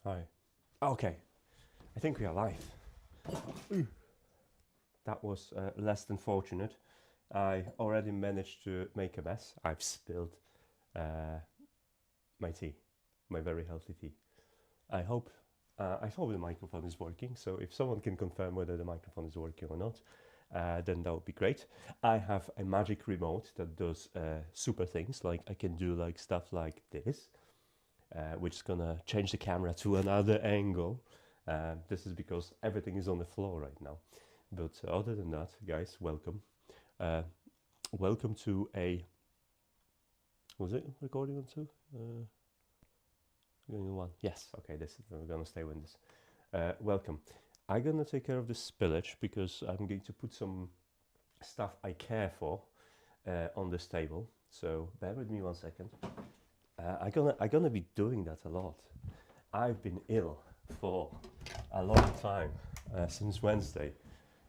Hi. Okay, I think we are live. That was less than fortunate. I already managed to make a mess. I've spilled my tea, my very healthy tea. I hope the microphone is working, so if someone can confirm whether the microphone is working or not, then that would be great. I have a magic remote that does super things, like I can do like stuff like this, which is gonna change the camera to another angle. This is because everything is on the floor right now. But other than that, guys, welcome. Welcome to a... Was it recording on two? Going on one. Yes, okay, we're gonna stay with this. Welcome. I'm gonna take care of this spillage because I'm going to put some stuff I care for on this table. So bear with me 1 second. I'm gonna be doing that a lot. I've been ill for a long time, since Wednesday,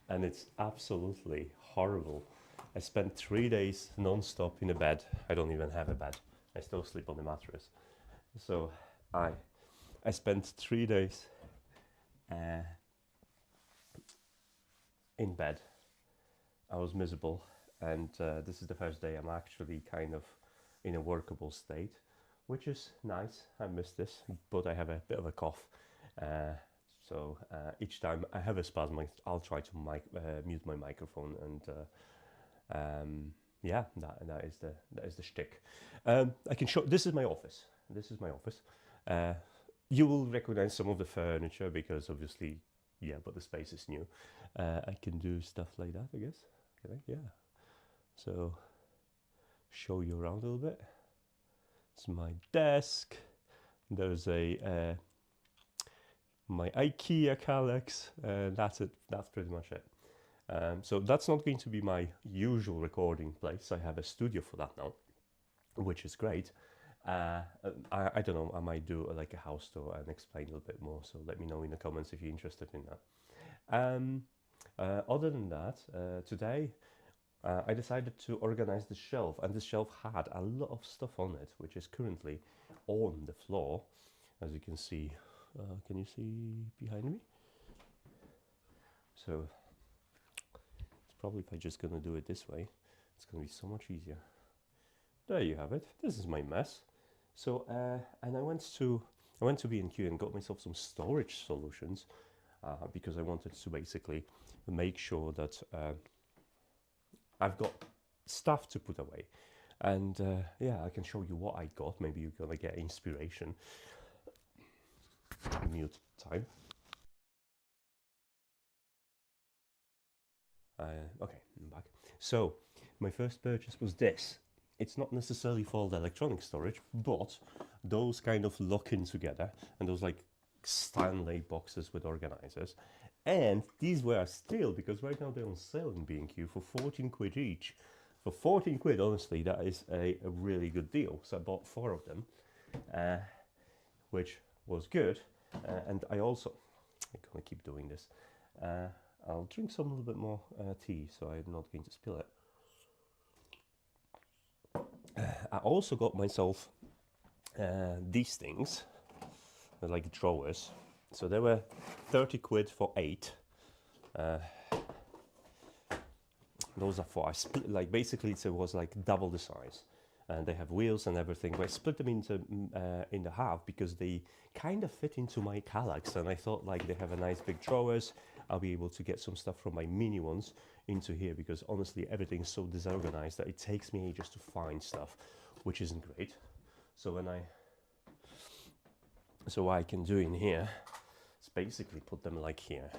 and it's absolutely horrible. I spent 3 days non-stop in a bed. I don't even have a bed. I still sleep on the mattress. So I spent 3 days in bed. I was miserable, and this is the first day I'm actually kind of in a workable state, which is nice. I miss this, but I have a bit of a cough. So each time I have a spasm, I'll try to mute my microphone, and yeah, that is the shtick. I can show. This is my office. This is my office. You will recognize some of the furniture because obviously, yeah, but the space is new. I can do stuff like that, I guess. Can I? Yeah. So show you around a little bit. It's my desk. There's a my IKEA Kallax. That's it. That's pretty much it. So that's not going to be my usual recording place. I have a studio for that now, which is great. I don't know. I might do like a house tour and explain a little bit more. So let me know in the comments if you're interested in that. Other than that, today I decided to organize the shelf, and the shelf had a lot of stuff on it, which is currently on the floor, as you can see. Can you see behind me? So it's probably, if I'm just gonna do it this way, it's gonna be so much easier. There you have it. This is my mess. So and I went to B&Q and got myself some storage solutions because I wanted to basically make sure that I've got stuff to put away. And yeah, I can show you what I got. Maybe you're gonna get inspiration. Mute time. Okay, I'm back. So my first purchase was this. It's not necessarily for the electronic storage, but those kind of lock in together, and those like Stanley boxes with organizers. And these were still, because right now they're on sale in B&Q for 14 quid each. For 14 quid, honestly, that is a really good deal. So I bought 4 of them, which was good. And I'm gonna keep doing this. I'll drink some little bit more tea, so I'm not going to spill it. I also got myself these things. They're like drawers. So they were 30 quid for 8. Those are for, I split, like basically it was like double the size. And they have wheels and everything, but I split them into half because they kind of fit into my Kallax, and I thought like they have a nice big drawers. I'll be able to get some stuff from my mini ones into here, because honestly everything's so disorganized that it takes me ages to find stuff, which isn't great. So what I can do in here is basically put them like here.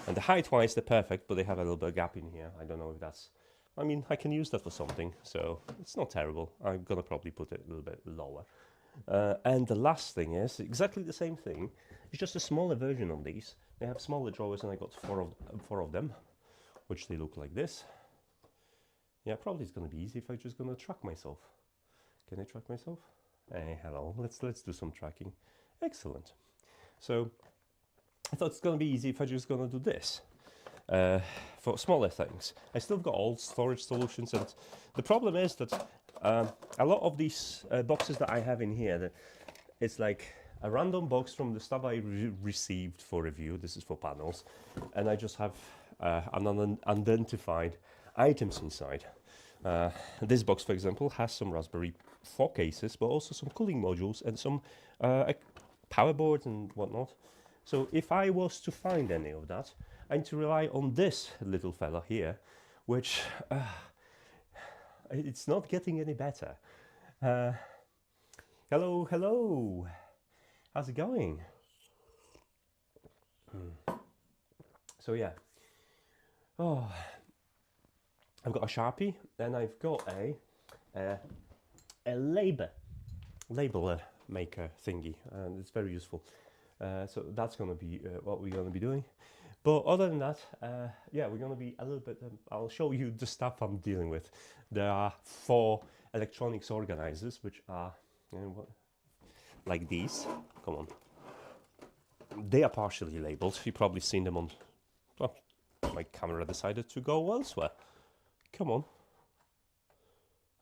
And the height-wise they're perfect, but they have a little bit of gap in here. I don't know if that's... I mean, I can use that for something, so it's not terrible. I'm gonna probably put it a little bit lower. And the last thing is exactly the same thing. It's just a smaller version of these. They have smaller drawers, and I got four of them, which they look like this. Yeah, probably it's gonna be easy if I'm just gonna track myself. Can I track myself? Hey, hello. Let's do some tracking. Excellent. So I thought it's gonna be easy if I'm just gonna do this. For smaller things. I still got old storage solutions, and the problem is that a lot of these boxes that I have in here, it's like a random box from the stuff I received for review. This is for panels, and I just have unidentified items inside. This box, for example, has some Raspberry 4 cases, but also some cooling modules and some power boards and whatnot. So if I was to find any of that, I need to rely on this little fella here, which it's not getting any better. Hello, hello. How's it going? So yeah. Oh, I've got a Sharpie and I've got a labeler maker thingy, and it's very useful. So that's going to be what we're going to be doing. But other than that, yeah, we're going to be a little bit, I'll show you the stuff I'm dealing with. There are 4 electronics organizers, which are, you know, like these. Come on. They are partially labeled. You've probably seen them on, oh, my camera decided to go elsewhere. Come on.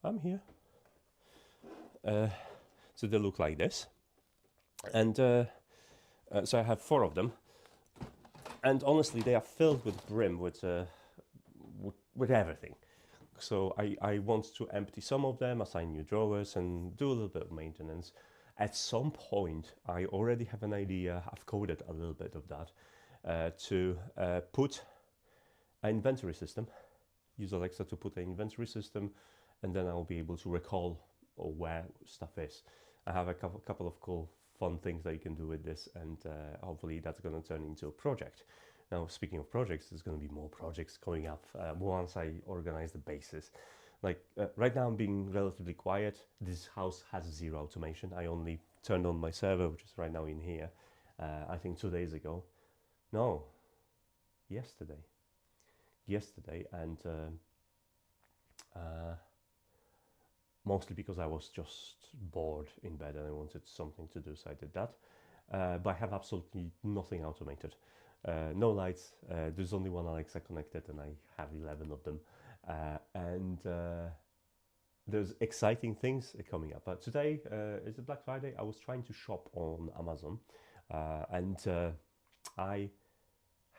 I'm here. So they look like this. And so I have 4 of them. And honestly, they are filled with brim with everything. So I want to empty some of them, assign new drawers, and do a little bit of maintenance. At some point, I already have an idea, I've coded a little bit of that, to put an inventory system, use Alexa to put an inventory system, and then I'll be able to recall where stuff is. I have a couple of cool fun things that you can do with this, and hopefully that's going to turn into a project. Now, speaking of projects, there's going to be more projects coming up once I organize the bases. Like right now I'm being relatively quiet. This house has 0 automation. I only turned on my server, which is right now in here, I think 2 days ago. No, yesterday, and mostly because I was just bored in bed and I wanted something to do, so I did that. But I have absolutely nothing automated. No lights, there's only one Alexa connected and I have 11 of them. And there's exciting things coming up. Today is it Black Friday? I was trying to shop on Amazon, and I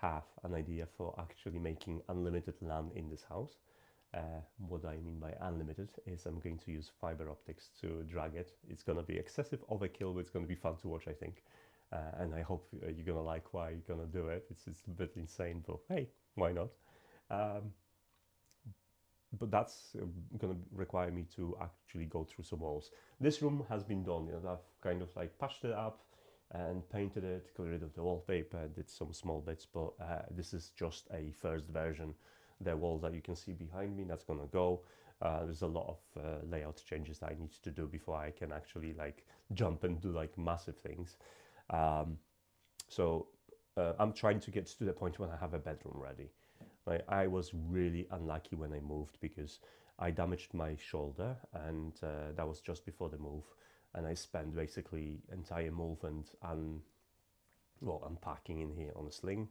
have an idea for actually making unlimited LAN in this house. What I mean by unlimited is I'm going to use fiber optics to drag it. It's going to be excessive overkill, but it's going to be fun to watch, I think. And I hope you're going to like why you're going to do it. It's a bit insane, but hey, why not? But that's going to require me to actually go through some walls. This room has been done. You know, I've kind of like patched it up and painted it, got rid of the wallpaper, did some small bits, but this is just a first version. The wall that you can see behind me, that's going to go. There's a lot of layout changes that I need to do before I can actually like jump and do like massive things. So I'm trying to get to the point when I have a bedroom ready. I was really unlucky when I moved because I damaged my shoulder, and that was just before the move. And I spent basically entire move and unpacking in here on a sling.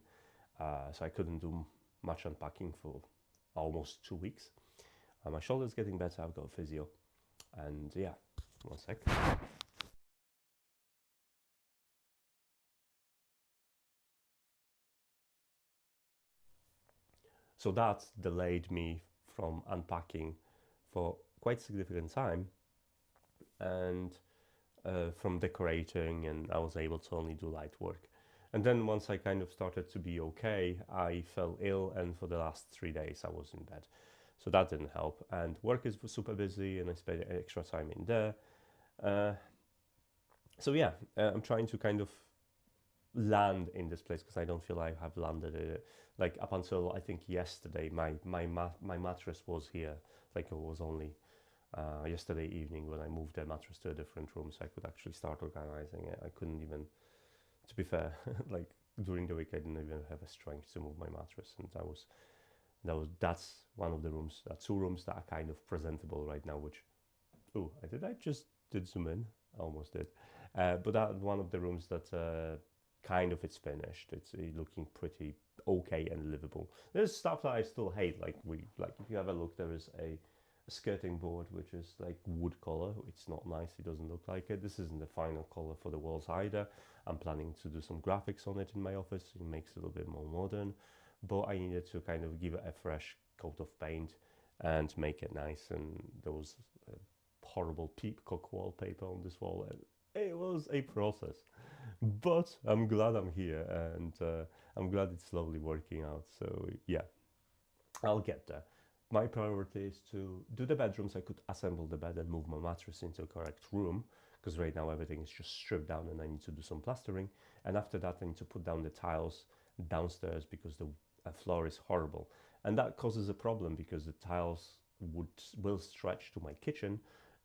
So I couldn't do much unpacking for almost 2 weeks. My shoulder's getting better. I've got physio, and yeah, one sec. So that delayed me from unpacking for quite significant time, and from decorating, and I was able to only do light work. And then once I kind of started to be okay, I fell ill, and for the last 3 days I was in bed. So that didn't help, and work is super busy, and I spent extra time in there. So yeah, I'm trying to kind of land in this place because I don't feel I have landed it. Like up until I think yesterday, my mattress was here. Like it was only yesterday evening when I moved the mattress to a different room, so I could actually start organizing it. I couldn't even, to be fair, like during the week I didn't even have a strength to move my mattress, and that's one of the rooms, 2 rooms that are kind of presentable right now. Which, oh, I just did zoom in, I almost did, but that one of the rooms that kind of it's finished. It's looking pretty okay and livable. There's stuff that I still hate. Like if you have a look, there is a skirting board, which is like wood color. It's not nice, it doesn't look like it. This isn't the final color for the walls either. I'm planning to do some graphics on it in my office. It makes it a little bit more modern, but I needed to kind of give it a fresh coat of paint and make it nice. And there was horrible peacock wallpaper on this wall, and it was a process, but I'm glad I'm here, and I'm glad it's slowly working out. So yeah, I'll get there. My priority is to do the bedrooms. I could assemble the bed and move my mattress into a correct room, because right now everything is just stripped down and I need to do some plastering. And after that, I need to put down the tiles downstairs because the floor is horrible. And that causes a problem because the tiles will stretch to my kitchen,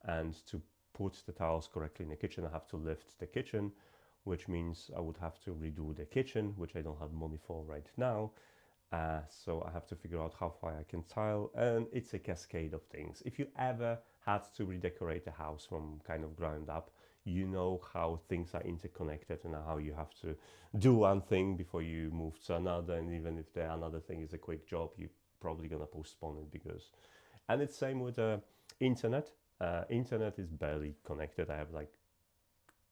and to put the tiles correctly in the kitchen, I have to lift the kitchen, which means I would have to redo the kitchen, which I don't have money for right now. So I have to figure out how far I can tile, and it's a cascade of things. If you ever had to redecorate a house from kind of ground up, you know how things are interconnected and how you have to do one thing before you move to another. And even if the another thing is a quick job, you're probably gonna postpone it because. And it's same with internet. Internet is barely connected. I have like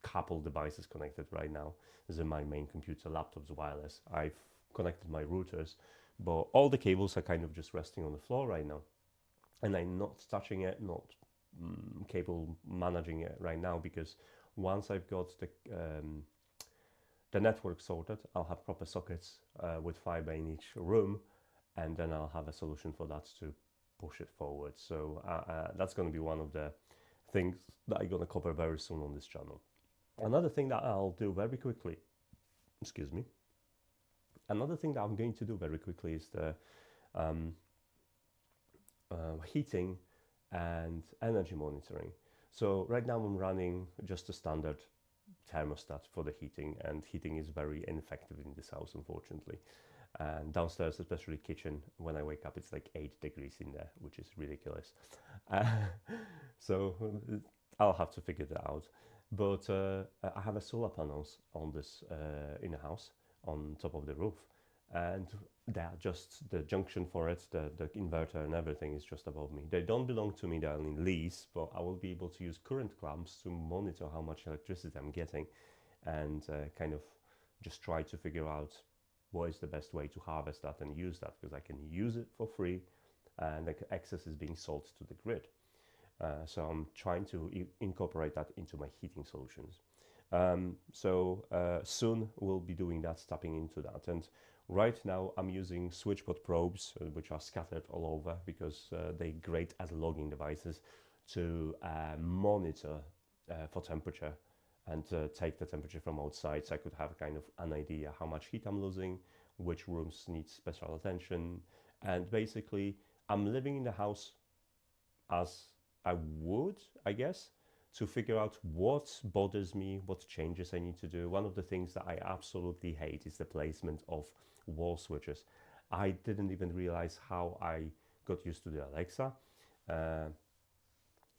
couple devices connected right now. This is my main computer, laptop's wireless. I've connected my routers, but all the cables are kind of just resting on the floor right now, and I'm not touching it, not cable managing it right now, because once I've got the network sorted, I'll have proper sockets with fiber in each room, and then I'll have a solution for that to push it forward. So that's going to be one of the things that I'm going to cover very soon on this channel. Another thing that I'll do very quickly, excuse me, another thing that I'm going to do very quickly is the heating and energy monitoring. So right now I'm running just a standard thermostat for the heating, and heating is very ineffective in this house, unfortunately. And downstairs, especially kitchen, when I wake up, it's like 8 degrees in there, which is ridiculous. So I'll have to figure that out. But I have a solar panels on this in the house on top of the roof, and they're just the junction for it, the inverter and everything is just above me. They don't belong to me, they're in lease, but I will be able to use current clamps to monitor how much electricity I'm getting, and kind of just try to figure out what is the best way to harvest that and use that, because I can use it for free and the excess is being sold to the grid. So I'm trying to incorporate that into my heating solutions. Soon we'll be doing that, tapping into that. And right now I'm using switchpod probes, which are scattered all over, because they're great as logging devices to monitor for temperature and take the temperature from outside, so I could have kind of an idea how much heat I'm losing, which rooms need special attention. And basically I'm living in the house as I would, I guess, to figure out what bothers me, what changes I need to do. One of the things that I absolutely hate is the placement of wall switches. I didn't even realize how I got used to the Alexa.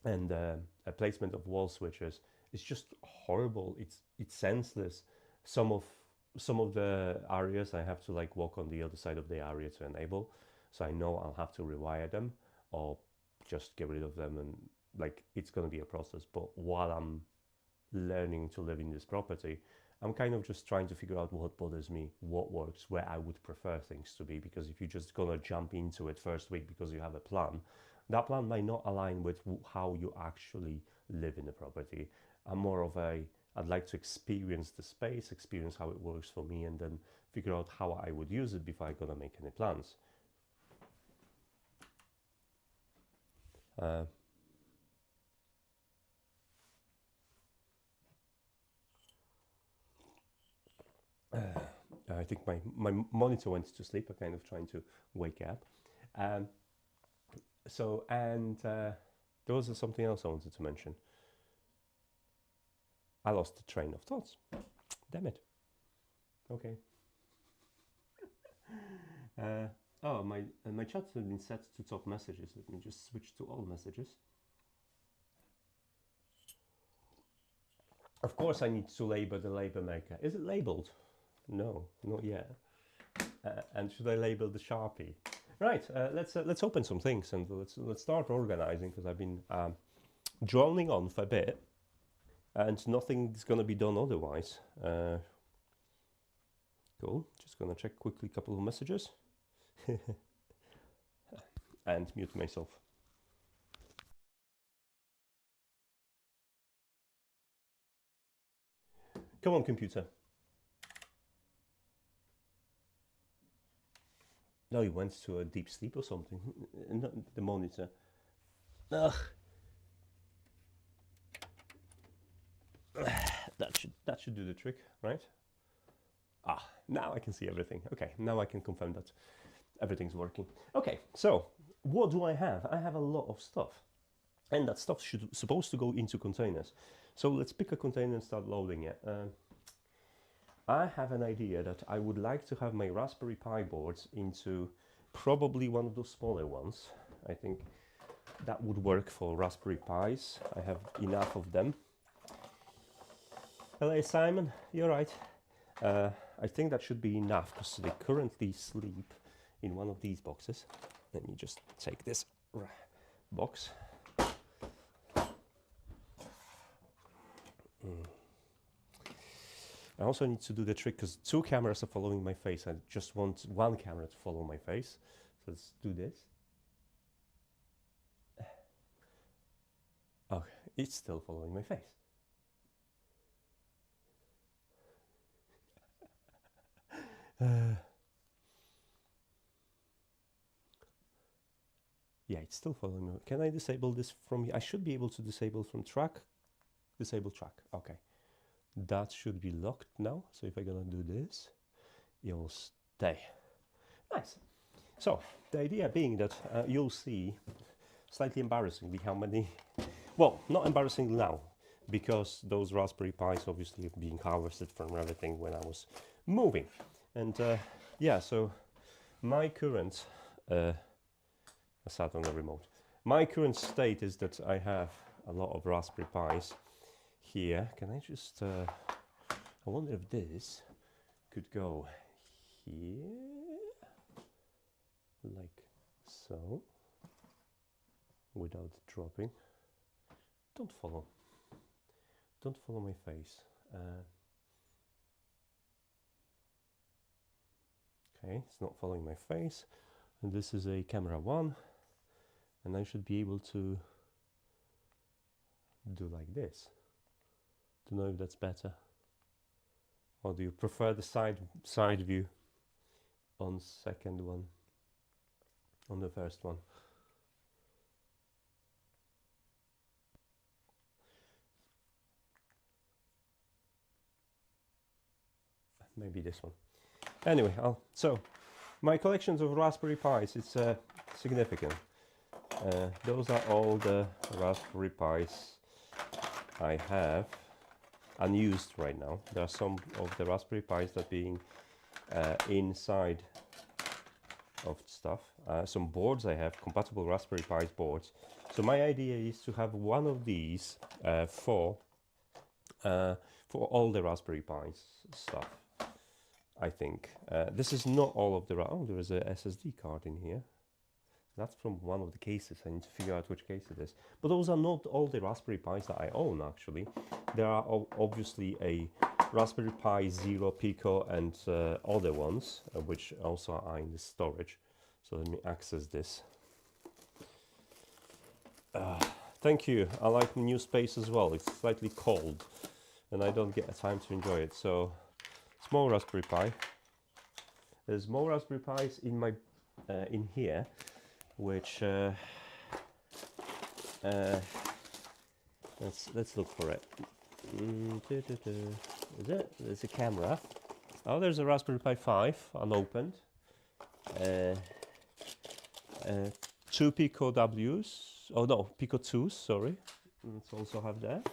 And a placement of wall switches is just horrible. It's senseless. Some of the areas I have to like walk on the other side of the area to enable, so I know I'll have to rewire them or just get rid of them, and like it's going to be a process. But while I'm learning to live in this property, I'm kind of just trying to figure out what bothers me, what works, where I would prefer things to be. Because if you're just gonna jump into it first week because you have a plan, that plan might not align with how you actually live in the property. I'm more of a, I'd like to experience the space, experience how it works for me, and then figure out how I would use it before I'm gonna make any plans. I think my monitor went to sleep. I'm kind of trying to wake up. There was something else I wanted to mention. I lost the train of thoughts. Damn it. Okay. Oh, my chat has been set to top messages. Let me just switch to all messages. Of course, I need to label the label maker. Is it labeled? No, not yet. And should I label the Sharpie? Right, let's open some things and let's start organizing, because I've been droning on for a bit, and nothing's gonna be done otherwise. Cool. Just gonna check quickly a couple of messages and mute myself. Come on, computer. No, he went to a deep sleep or something. Not the monitor. Ugh. That should do the trick, right? Ah, now I can see everything. Okay, now I can confirm that everything's working. Okay, so what do I have? I have a lot of stuff, and that stuff supposed to go into containers. So let's pick a container and start loading it. I have an idea that I would like to have my Raspberry Pi boards into probably one of those smaller ones. I think that would work for Raspberry Pis. I have enough of them. Hello, Simon. You're right. I think that should be enough, because they currently sleep in one of these boxes. Let me just take this box. I also need to do the trick, because 2 cameras are following my face. I just want 1 camera to follow my face. So let's do this. Oh, it's still following my face. Yeah, it's still following me. Can I disable this from here? I should be able to disable from track. Disable track. Okay. That should be locked now. So if I'm gonna do this, it will stay. Nice. So the idea being that you'll see, slightly embarrassingly, how many, well, not embarrassing now, because those Raspberry Pis obviously are being harvested from everything when I was moving. And yeah, so my current, I sat on the remote. My current state is that I have a lot of Raspberry Pis here. Can I just, I wonder if this could go here, like so, without dropping. Don't follow my face. Okay, it's not following my face. And this is a camera 1, and I should be able to do like this. Don't know if that's better. Or do you prefer the side view on second one, on the first one? Maybe this one. Anyway, so my collections of Raspberry Pis, it's significant. Those are all the Raspberry Pis I have unused right now. There are some of the Raspberry Pis that are being inside of stuff. Some boards I have, compatible Raspberry Pi boards. So my idea is to have one of these for all the Raspberry Pis stuff. I think this is not all of the. Oh, there is a SSD card in here. That's from one of the cases. I need to figure out which case it is. But those are not all the Raspberry Pis that I own, actually. There are obviously a Raspberry Pi Zero, Pico, and other ones, which also are in the storage. So let me access this. Thank you. I like the new space as well. It's slightly cold, and I don't get a time to enjoy it. So, small Raspberry Pi. There's more Raspberry Pis in my in here, which let's look for it. Is it? There's a camera. Oh, there's a Raspberry Pi 5 unopened. 2 Pico Ws. Oh no, Pico 2s. Sorry. Let's also have that.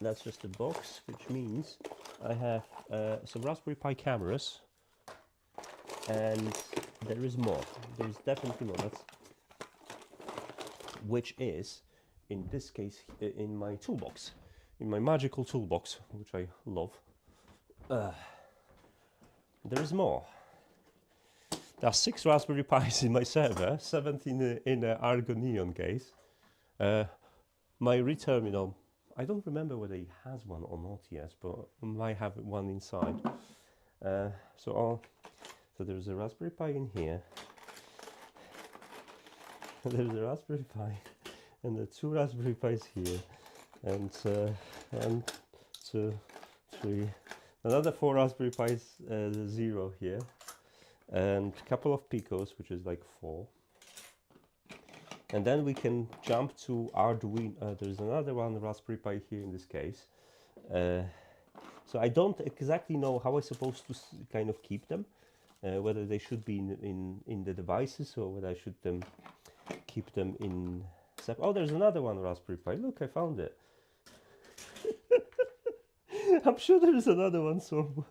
That's just a box, which means I have some Raspberry Pi cameras. And there is more. There is definitely more. That's, which is, in this case, in my toolbox, in my magical toolbox, which I love. There is more. There are 6 Raspberry Pis in my server, 7 in a Argon Neon case. My reterminal, I don't remember whether he has one or not yet, but I might have one inside. So there's a Raspberry Pi in here. There's a Raspberry Pi, and the 2 Raspberry Pis here, and 2, 3, another 4 Raspberry Pis, 0 here, and a couple of Picos, which is like 4. And then we can jump to Arduino. There's another one Raspberry Pi here in this case. So I don't exactly know how I'm supposed to kind of keep them, whether they should be in the devices or whether I should keep them in. Oh, there's another one Raspberry Pi. Look, I found it. I'm sure there's another one somewhere.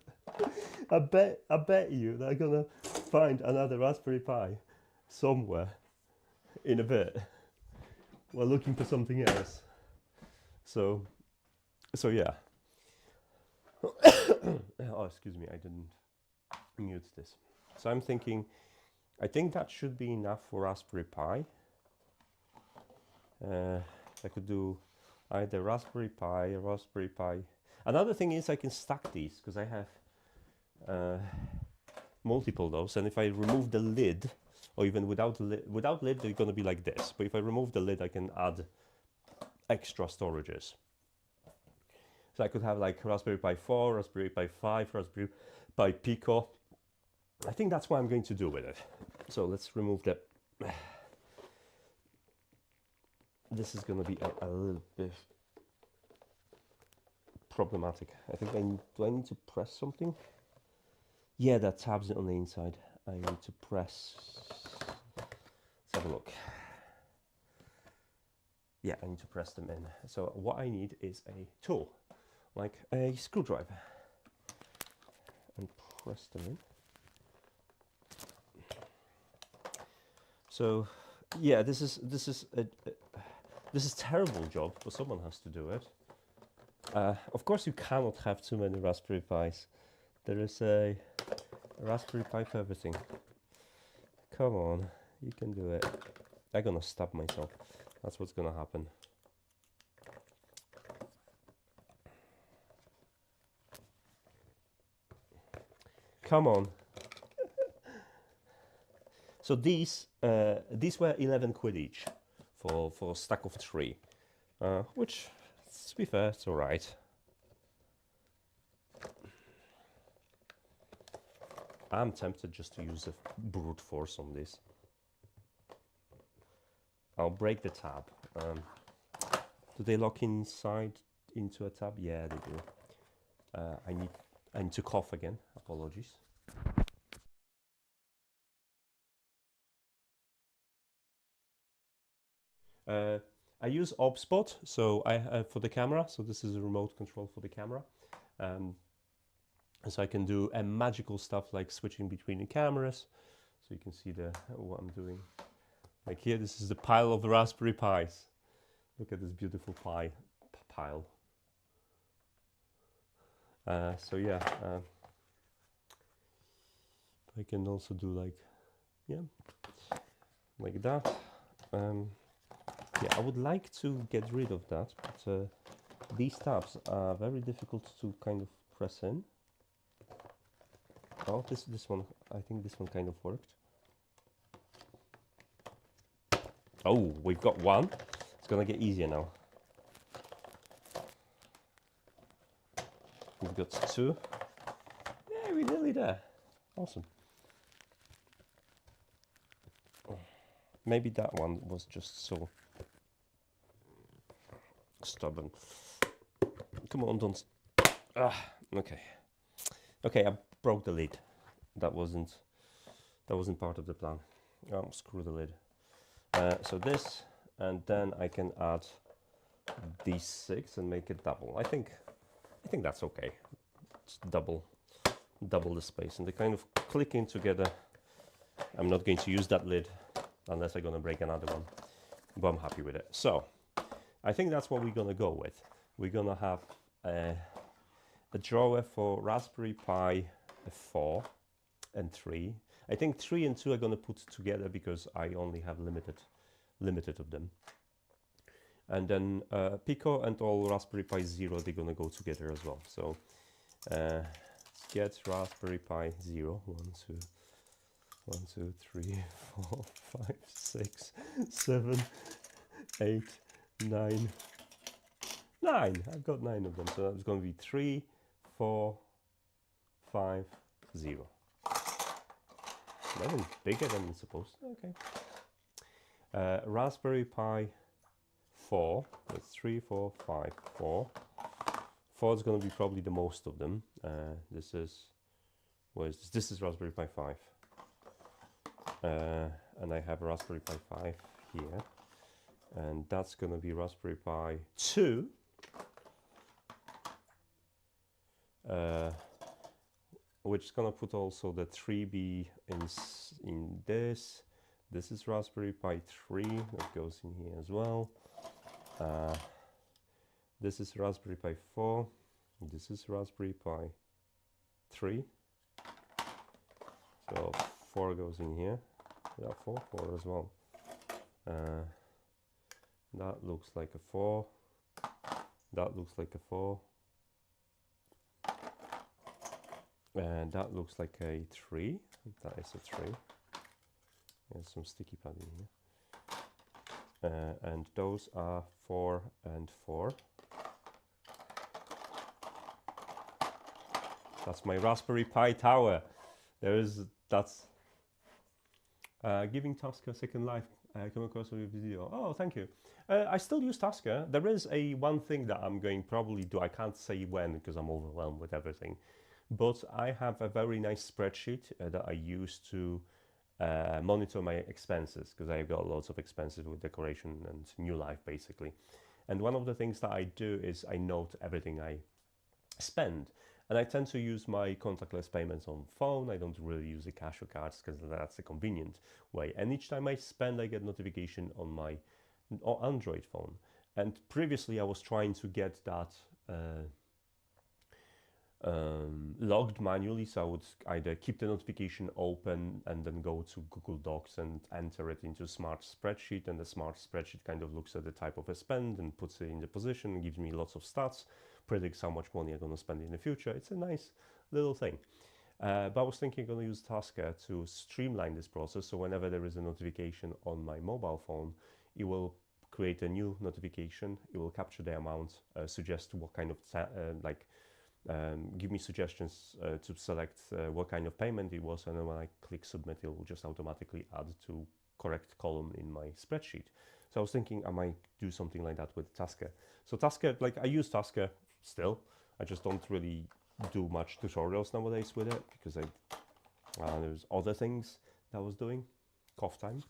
I bet you that I'm gonna find another Raspberry Pi somewhere in a bit. We're looking for something else. So yeah. Oh, excuse me, I didn't mute this. So I'm thinking, I think that should be enough for Raspberry Pi. I could do either Raspberry Pi or Raspberry Pi. Another thing is I can stack these because I have multiple of those, and if I remove the lid, or even without lid, they're going to be like this. But if I remove the lid, I can add extra storages. So I could have like Raspberry Pi 4, Raspberry Pi 5, Raspberry Pi Pico. I think that's what I'm going to do with it. So let's remove that. This is going to be a little bit problematic. I think do I need to press something? Yeah, that tabs it on the inside. I need to press. Let's have a look. Yeah, I need to press them in. So what I need is a tool, like a screwdriver, and press them in. So yeah, this is terrible job, but someone has to do it. Of course, you cannot have too many Raspberry Pis. There is a Raspberry Pi for everything. Come on, you can do it. I'm gonna stab myself. That's what's gonna happen. Come on. So these were 11 quid each for a stack of 3, which, to be fair, it's all right. I'm tempted just to use a brute force on this. I'll break the tab. Do they lock inside into a tab? Yeah, they do. I need to cough again. Apologies. I use OBSBot, so for the camera. So this is a remote control for the camera. So I can do magical stuff like switching between the cameras. So you can see what I'm doing. Like here, this is the pile of the Raspberry Pis. Look at this beautiful pile. So yeah, I can also do like that. Yeah, I would like to get rid of that, but these tabs are very difficult to kind of press in. Oh, this one, I think this one kind of worked. Oh, we've got one. It's gonna get easier now. We've got 2. Yeah, we're nearly there. Awesome. Maybe that one was just so stubborn. Come on, don't. Okay. Okay, I broke the lid. That wasn't part of the plan. Oh, screw the lid. So this, and then I can add these 6 and make it double. I think that's okay. It's double the space, and they kind of click in together. I'm not going to use that lid unless I'm gonna break another one, but I'm happy with it. So I think that's what we're gonna go with. We're gonna have a drawer for Raspberry Pi 4 and 3. I think 3 and 2 are going to put together because I only have limited of them. And then Pico and all Raspberry Pi Zero, they're going to go together as well. So let's get Raspberry Pi Zero. 1, 2, 3, 4, 5, 6, 7, 8, 9. 9. I've got 9 of them. So that's going to be 3, 4, 5, 0. That is bigger than it's supposed to. Okay. Raspberry Pi 4. That's 3, 4, 5, 4. 4 is going to be probably the most of them. This is, what is this? This is Raspberry Pi 5. And I have Raspberry Pi 5 here. And that's going to be Raspberry Pi 2. Which is going to put also the 3B in this. This is Raspberry Pi 3 that goes in here as well. This is Raspberry Pi 4. This is Raspberry Pi 3. So 4 goes in here. Yeah, 4 as well. That looks like a 4. That looks like a 4. And that looks like a 3. That is a 3. There's some sticky pad in here. And those are 4 and 4. That's my Raspberry Pi tower. That's giving Tasker a second life. Come across with a video. Oh, thank you. I still use Tasker. There is one thing that I'm going probably do. I can't say when because I'm overwhelmed with everything. But I have a very nice spreadsheet that I use to monitor my expenses because I've got lots of expenses with decoration and new life basically. And one of the things that I do is I note everything I spend. And I tend to use my contactless payments on phone. I don't really use the cash or cards because that's a convenient way. And each time I spend, I get notification on my Android phone. And previously I was trying to get that logged manually, so I would either keep the notification open and then go to Google Docs and enter it into a smart spreadsheet, and the smart spreadsheet kind of looks at the type of a spend and puts it in the position and gives me lots of stats, predicts how much money I'm going to spend in the future. It's a nice little thing. But I was thinking I'm going to use Tasker to streamline this process, so whenever there is a notification on my mobile phone, it will create a new notification, it will capture the amount, suggest what kind of give me suggestions to select what kind of payment it was, and then when I click submit, it will just automatically add to correct column in my spreadsheet. So I was thinking I might do something like that with Tasker. So Tasker, like I use Tasker still, I just don't really do much tutorials nowadays with it because there's other things that I was doing. Cough time.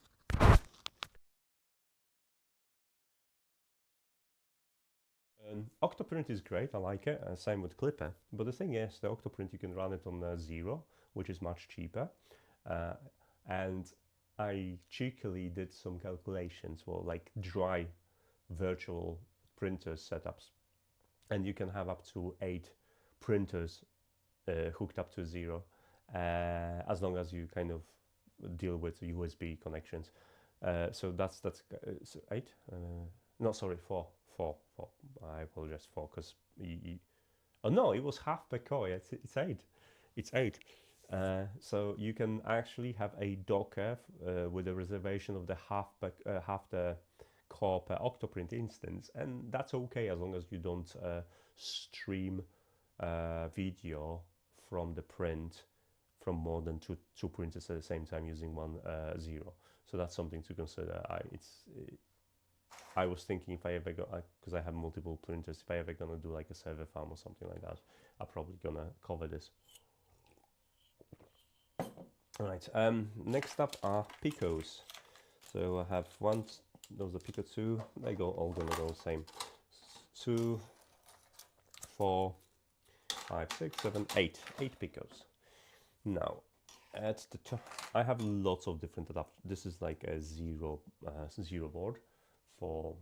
Octoprint is great, I like it, same with Clipper, but the thing is, the Octoprint you can run it on Zero, which is much cheaper, and I cheekily did some calculations for like dry virtual printer setups, and you can have up to 8 printers hooked up to Zero, as long as you kind of deal with USB connections. So that's so 8? No, sorry, 4. I apologize for because oh no, it was half per core. It's 8. It's 8. So you can actually have a Docker with a reservation of the half the core per Octoprint instance, and that's okay as long as you don't stream video from the print from more than two printers at the same time using one Zero. So that's something to consider. I was thinking if I ever go, because I have multiple printers, if I ever gonna do like a server farm or something like that, I'm probably gonna cover this. All right, next up are Picos. So I have those are Pico 2, they all gonna go the same. 2, 4, 5, 6, 7, 8 Picos. Now, at the top, I have lots of different adapters. This is like a zero board for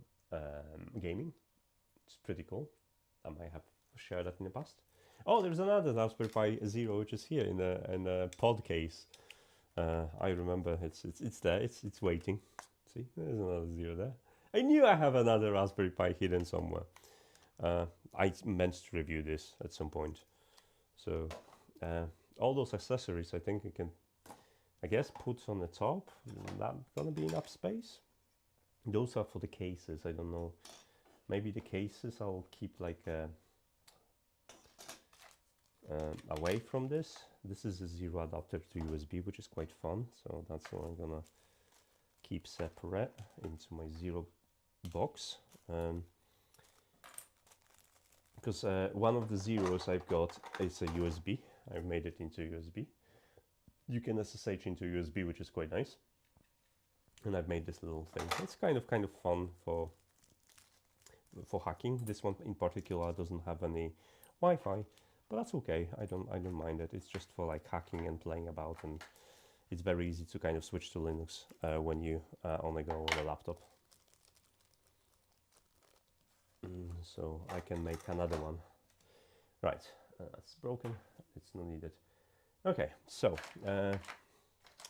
gaming. It's pretty cool. I might have shared that in the past. Oh, there's another Raspberry Pi Zero which is here in a pod case. I remember it's there. It's waiting. See, there's another 0 there. I knew I have another Raspberry Pi hidden somewhere. I meant to review this at some point. So all those accessories, I think I can, I guess, put on the top. That gonna be enough space. Those are for the cases. I don't know. Maybe the cases I'll keep like away from this. This is a 0 adapter to USB, which is quite fun. So that's what I'm gonna keep separate into my 0 box. Because one of the 0s I've got is a USB. I've made it into USB. You can SSH into USB, which is quite nice. And I've made this little thing. It's kind of fun for hacking. This one in particular doesn't have any Wi-Fi, but that's okay. I don't mind it. It's just for like hacking and playing about, and it's very easy to kind of switch to Linux when you only go on a laptop. So I can make another one. Right, that's broken. It's not needed. Okay, so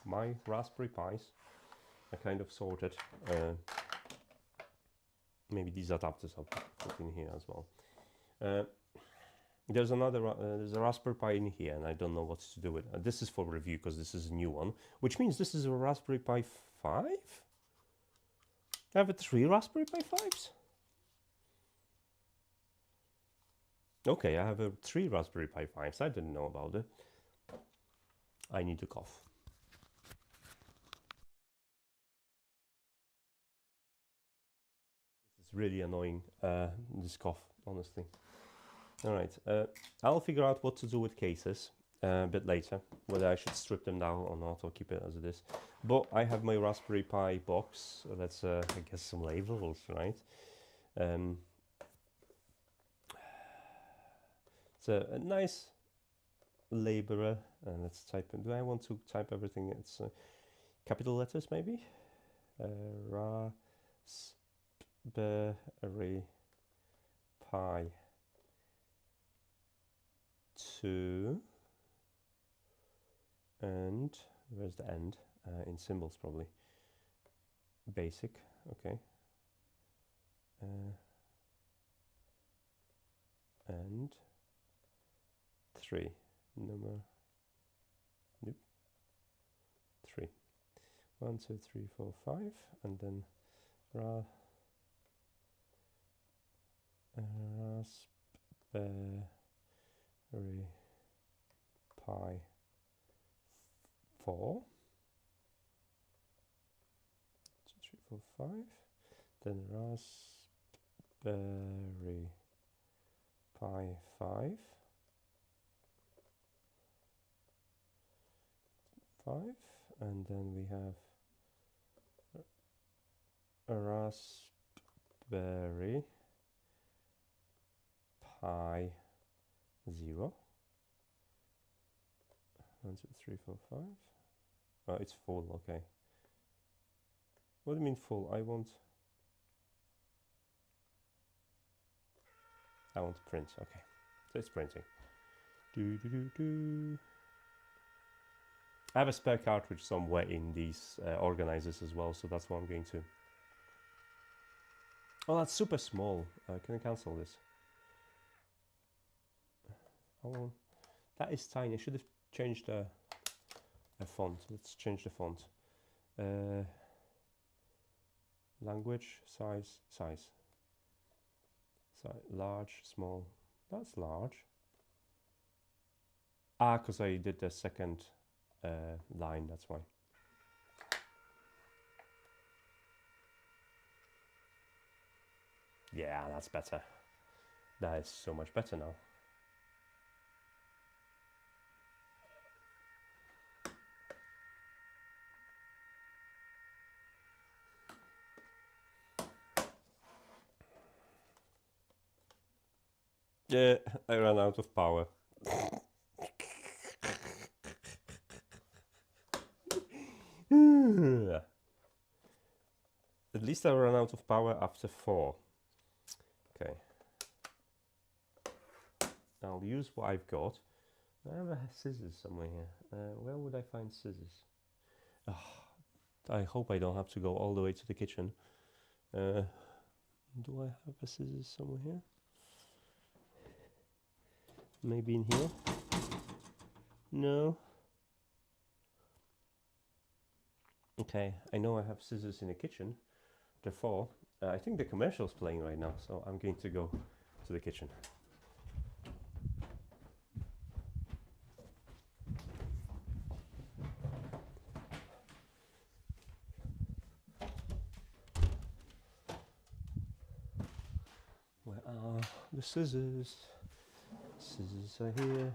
my Raspberry Pis are kind of sorted. Maybe these adapters I'll put in here as well. There's a Raspberry Pi in here, and I don't know what to do with it. This is for review because this is a new one, which means this is a Raspberry Pi 5. I have 3 Raspberry Pi 5s. Okay, I have 3 Raspberry Pi 5s. I didn't know about it. I need to cough. This is really annoying, this cough, honestly. All right, I'll figure out what to do with cases a bit later, whether I should strip them down or not, or keep it as it is. But I have my Raspberry Pi box. That's, I guess, some labels, right? It's a nice labeler. Let's type in. Do I want to type everything? It's capital letters, maybe. Raspberry Pi 2, and where's the end? In symbols, probably. Basic. Okay. And 3. Number. Nope. 3. 1, 2, 3, 4, 5, and then Raspberry Pi 4. 2, 3, 4, 5. Then Raspberry Pi 5. 5, and then we have a Raspberry Pi 0. 1, 2, 3, 4, 5. Oh, it's full. Okay. What do you mean full? I want to print. Okay, so it's printing. I have a spare cartridge somewhere in these organizers as well, so that's what I'm going to. Oh, that's super small. Can I cancel this? Oh, that is tiny. I should have changed the font. Let's change the font. Language, size, large, small. That's large. Ah, because I did the second line, that's why. Yeah, that's better. That is so much better now. Yeah, I ran out of power. At least I ran out of power after 4. Okay. I'll use what I've got. I have scissors somewhere here. Where would I find scissors? I hope I don't have to go all the way to the kitchen. Do I have a scissors somewhere here? Maybe in here? No. Okay, I know I have scissors in the kitchen. Therefore, I think the commercial's playing right now, so I'm going to go to the kitchen. Where are the scissors? Scissors are here.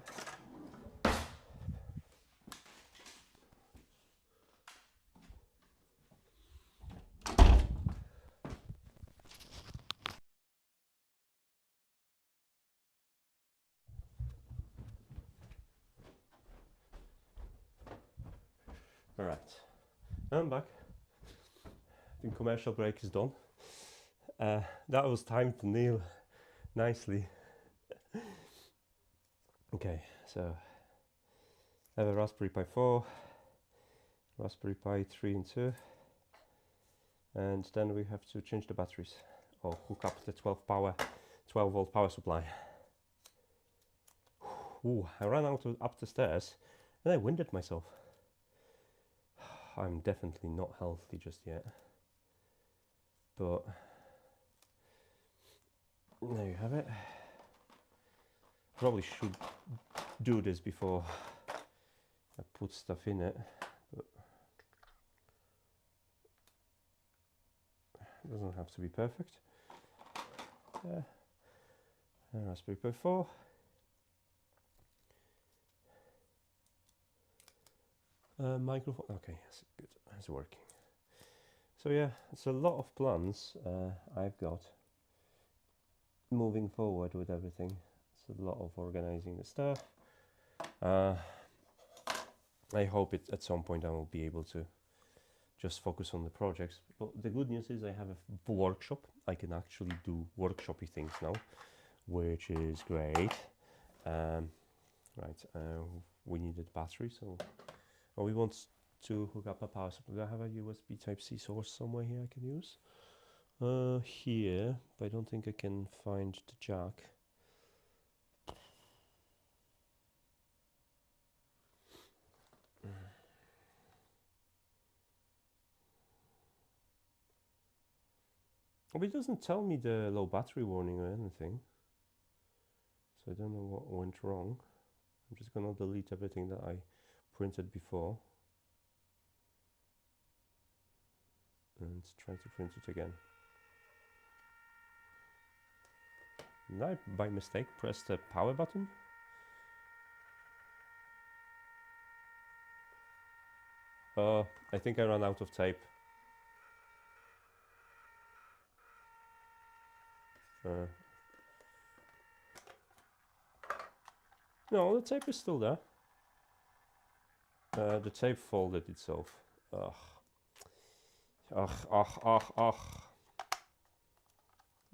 All right, I'm back. The commercial break is done. That was timed to nail nicely. Okay, so I have a Raspberry Pi 4, Raspberry Pi 3 and 2, and then we have to change the batteries or hook up the 12 volt power supply. Ooh, I ran up the stairs and I winded myself. I'm definitely not healthy just yet, but there you have it. Probably should do this before I put stuff in it, but it doesn't have to be perfect. Raspberry Pi 4. Microphone, okay, yes, good, it's working. So yeah, it's a lot of plans I've got moving forward with everything. It's a lot of organizing the stuff. I hope at some point I will be able to just focus on the projects. But the good news is I have a workshop. I can actually do workshopy things now, which is great. Right, we needed battery, so we want to hook up a power supply. Do I have a USB Type-C source somewhere here I can use? Here, but I don't think I can find the jack. But it doesn't tell me the low battery warning or anything, so I don't know what went wrong. I'm just gonna delete everything that I printed before and try to print it again. Did I, by mistake, press the power button? I think I ran out of tape. No, the tape is still there. The tape folded itself. Ugh. Ugh.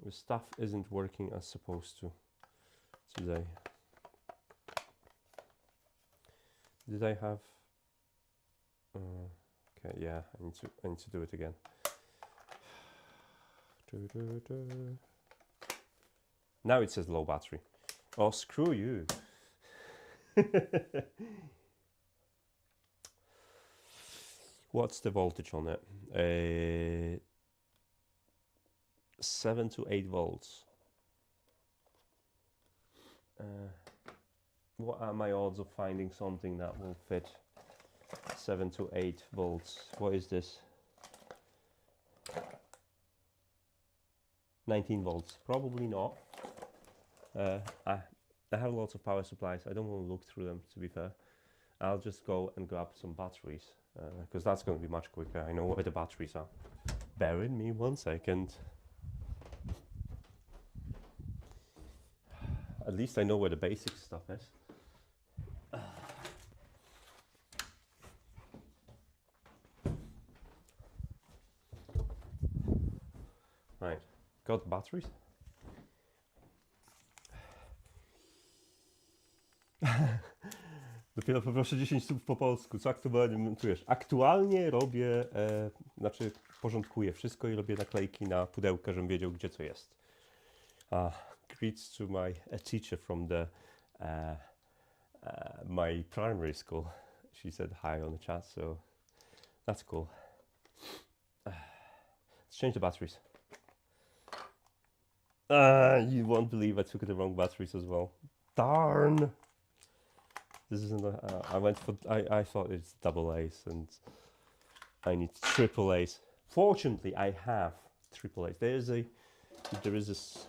The stuff isn't working as supposed to today. Did I have... okay, yeah, I need to do it again. Now it says low battery. Oh, screw you. What's the voltage on it? 7 to 8 volts. What are my odds of finding something that will fit 7 to 8 volts? What is this? 19 volts. Probably not. I have lots of power supplies. I don't want to look through them, to be fair. I'll just go and grab some batteries, because that's going to be much quicker. I know where the batteries are. Bear with me 1 second. At least I know where the basic stuff is. Right, got batteries. Dopiero poproszę 10 słów po polsku. Co aktualnie montujesz? Aktualnie robię, znaczy porządkuję wszystko i robię naklejki na pudełka, żebym wiedział, gdzie co jest. Greets to my teacher from the my primary school. She said hi on the chat, so that's cool. Let's change the batteries. You won't believe I took the wrong batteries as well. Darn! This isn't I thought it's double A's and I need triple A's. Fortunately, I have triple A's. There is this,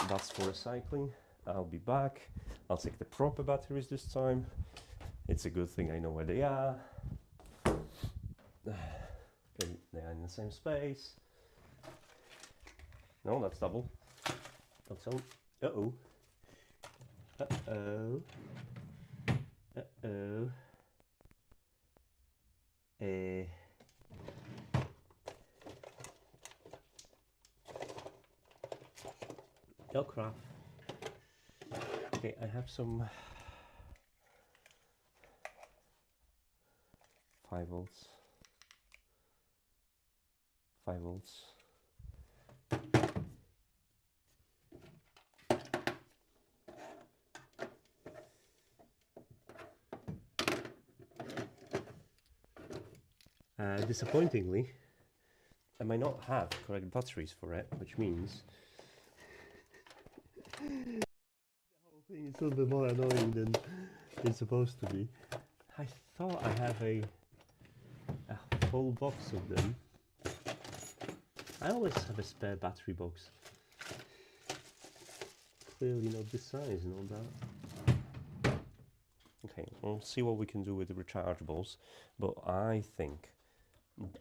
that's for recycling. I'll be back. I'll take the proper batteries this time. It's a good thing I know where they are. They are in the same space. No, that's double. That's all. Uh-oh. Uh-oh. Uh-oh. Oh crap. Okay, I have some 5 volts. 5 volts. Disappointingly, I might not have correct batteries for it, which means the whole thing is a little bit more annoying than it's supposed to be. I thought I have a full box of them. I always have a spare battery box. Clearly not this size and all that. Okay, we'll see what we can do with the rechargeables, but I think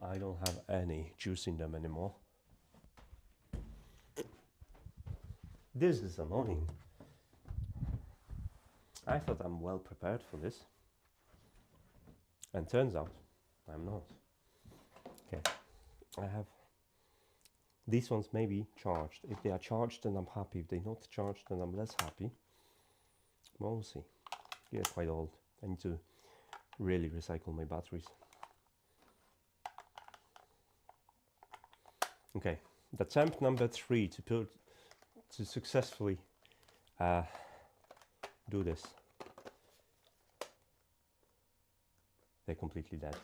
I don't have any juice in them anymore. This is annoying. I thought I'm well prepared for this, and turns out I'm not. Okay, I have these ones may be charged. If they are charged, then I'm happy. If they're not charged, then I'm less happy. Well, we'll see. They're quite old. I need to really recycle my batteries. Okay, the attempt number 3 to successfully do this. They're completely dead.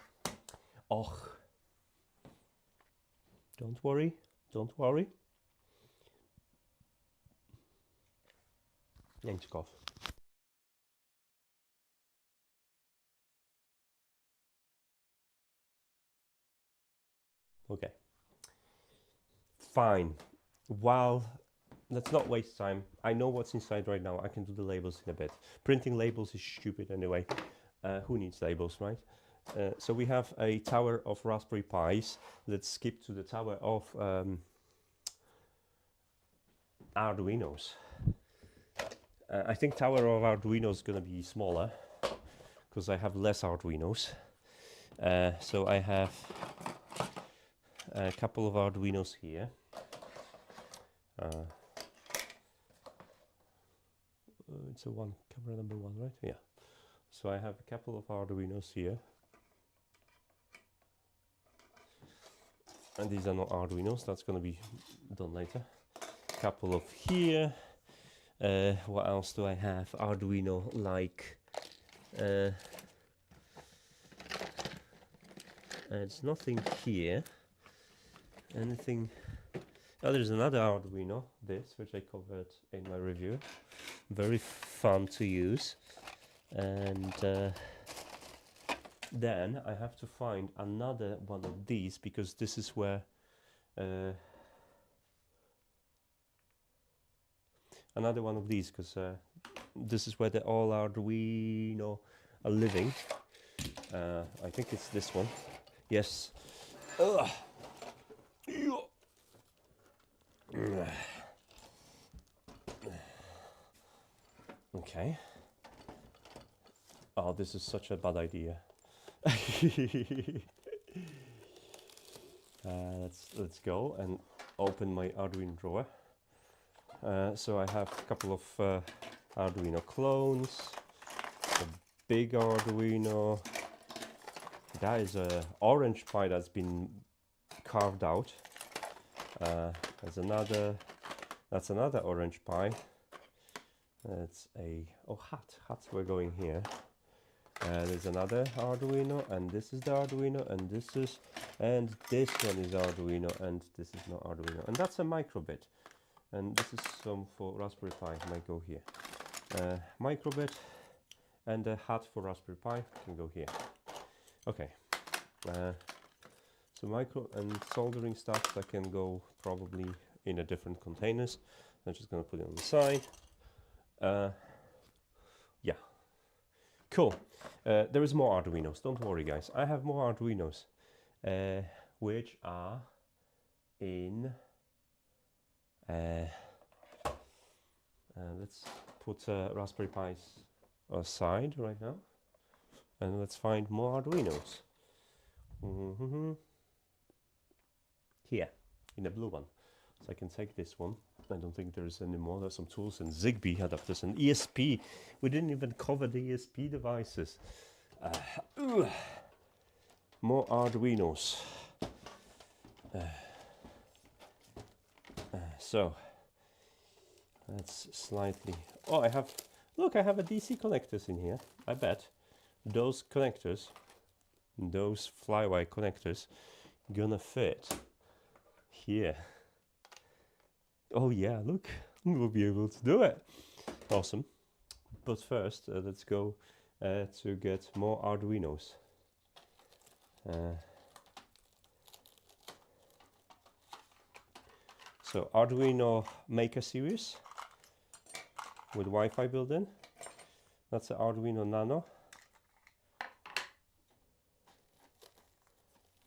Och. Don't worry, don't worry. I need to cough. Okay. Fine. Well, let's not waste time. I know what's inside right now. I can do the labels in a bit. Printing labels is stupid anyway. Who needs labels, right? So we have a tower of Raspberry Pis. Let's skip to the tower of Arduinos. I think tower of Arduino is going to be smaller because I have less Arduinos. So I have a couple of Arduinos here. It's a camera number 1, right? Yeah. So I have a couple of Arduinos here. And these are not Arduinos, that's going to be done later. A couple of here. What else do I have? Arduino like. It's nothing here. Anything. Oh, there's another Arduino, which I covered in my review. Very fun to use. And then I have to find another one of these, because this is where another one of these, because this is where the all Arduino are living. I think it's this one. Yes. Ugh. Okay. Oh, this is such a bad idea. Let's go and open my Arduino drawer. So I have a couple of Arduino clones, a big Arduino. That is a orange Pi that's been carved out. There's another. That's another orange Pi. It's a hats. We're going here. There's another Arduino, and this is the Arduino, and this one is Arduino, and this is not Arduino, and that's a microbit, and this is some for Raspberry Pi. Might go here. Microbit and a hat for Raspberry Pi can go here. Okay. So micro and soldering stuff that can go probably in a different containers. I'm just gonna put it on the side. Yeah, cool. There is more Arduinos. Don't worry, guys. I have more Arduinos, which are in. Let's put Raspberry Pis aside right now, and let's find more Arduinos. Here, in the blue one. So I can take this one. I don't think there's any more. There's some tools and Zigbee adapters and ESP. We didn't even cover the ESP devices. More Arduinos. So let's slightly. Oh, I have. Look, I have a DC connectors in here. I bet those connectors, those flywire connectors, gonna fit here. Oh yeah, look, we'll be able to do it. Awesome. But first, let's go to get more Arduinos. So Arduino Maker Series with Wi-Fi built in. That's an Arduino Nano.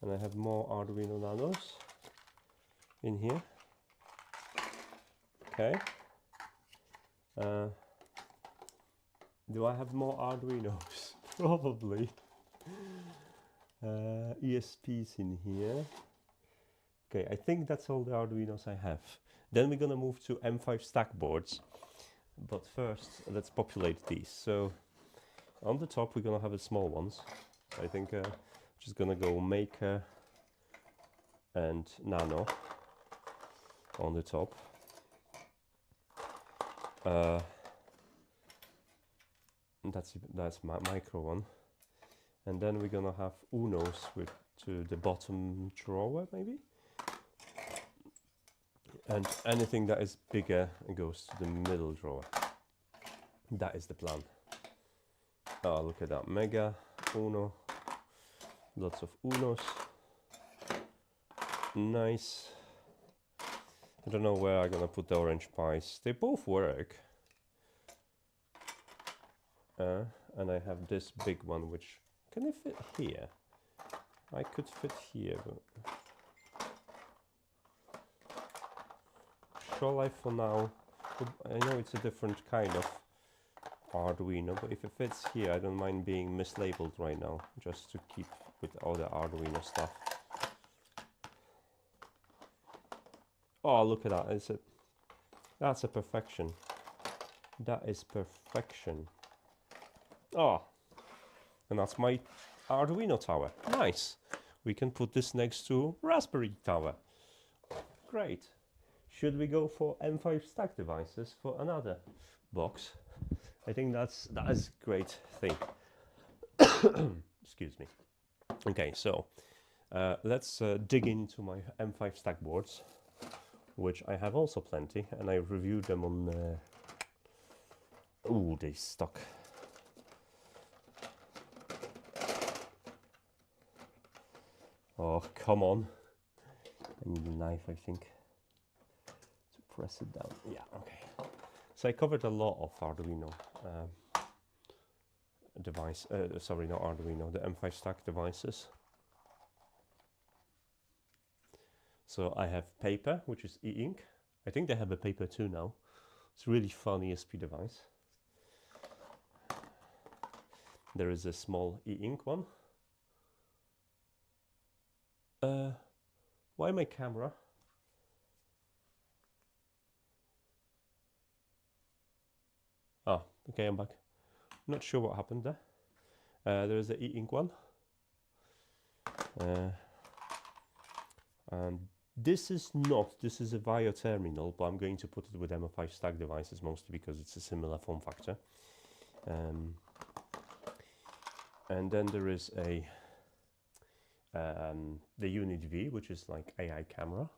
And I have more Arduino Nanos in here. Okay. Do I have more Arduinos? Probably. ESPs in here. Okay, I think that's all the Arduinos I have. Then we're gonna move to M5 stack boards. But first, let's populate these. So on the top, we're gonna have the small ones. I think just gonna go Maker and Nano on the top. That's my micro one, and then we're gonna have Unos with to the bottom drawer maybe, and anything that is bigger goes to the middle drawer. That is the plan. Oh, look at that, Mega Uno, lots of Unos. Nice. I don't know where I'm gonna put the orange Pis. They both work. And I have this big one, which can it fit here? I could fit here, but shall I for now? I know it's a different kind of Arduino, but if it fits here, I don't mind being mislabeled right now, just to keep with all the Arduino stuff. Oh, look at that! That's a perfection. That is perfection. Oh, and that's my Arduino tower. Nice. We can put this next to Raspberry tower. Great. Should we go for M5 stack devices for another box? I think that is a great thing. Excuse me. Okay, so let's dig into my M5 stack boards, which I have also plenty, and I reviewed them on. Ooh, they stuck. Oh, come on. I need a knife, I think, to press it down. Yeah, okay. So I covered a lot of Arduino device, sorry, not Arduino, the M5 stack devices. So I have paper, which is e-ink. I think they have a paper too now. It's a really fun ESP device. There is a small e-ink one. Why my camera? Oh, okay, I'm back. Not sure what happened there. There is the e-ink one. And this is a VIO terminal, but I'm going to put it with M5 stack devices mostly because it's a similar form factor. And then there is a the Unit V, which is like AI camera,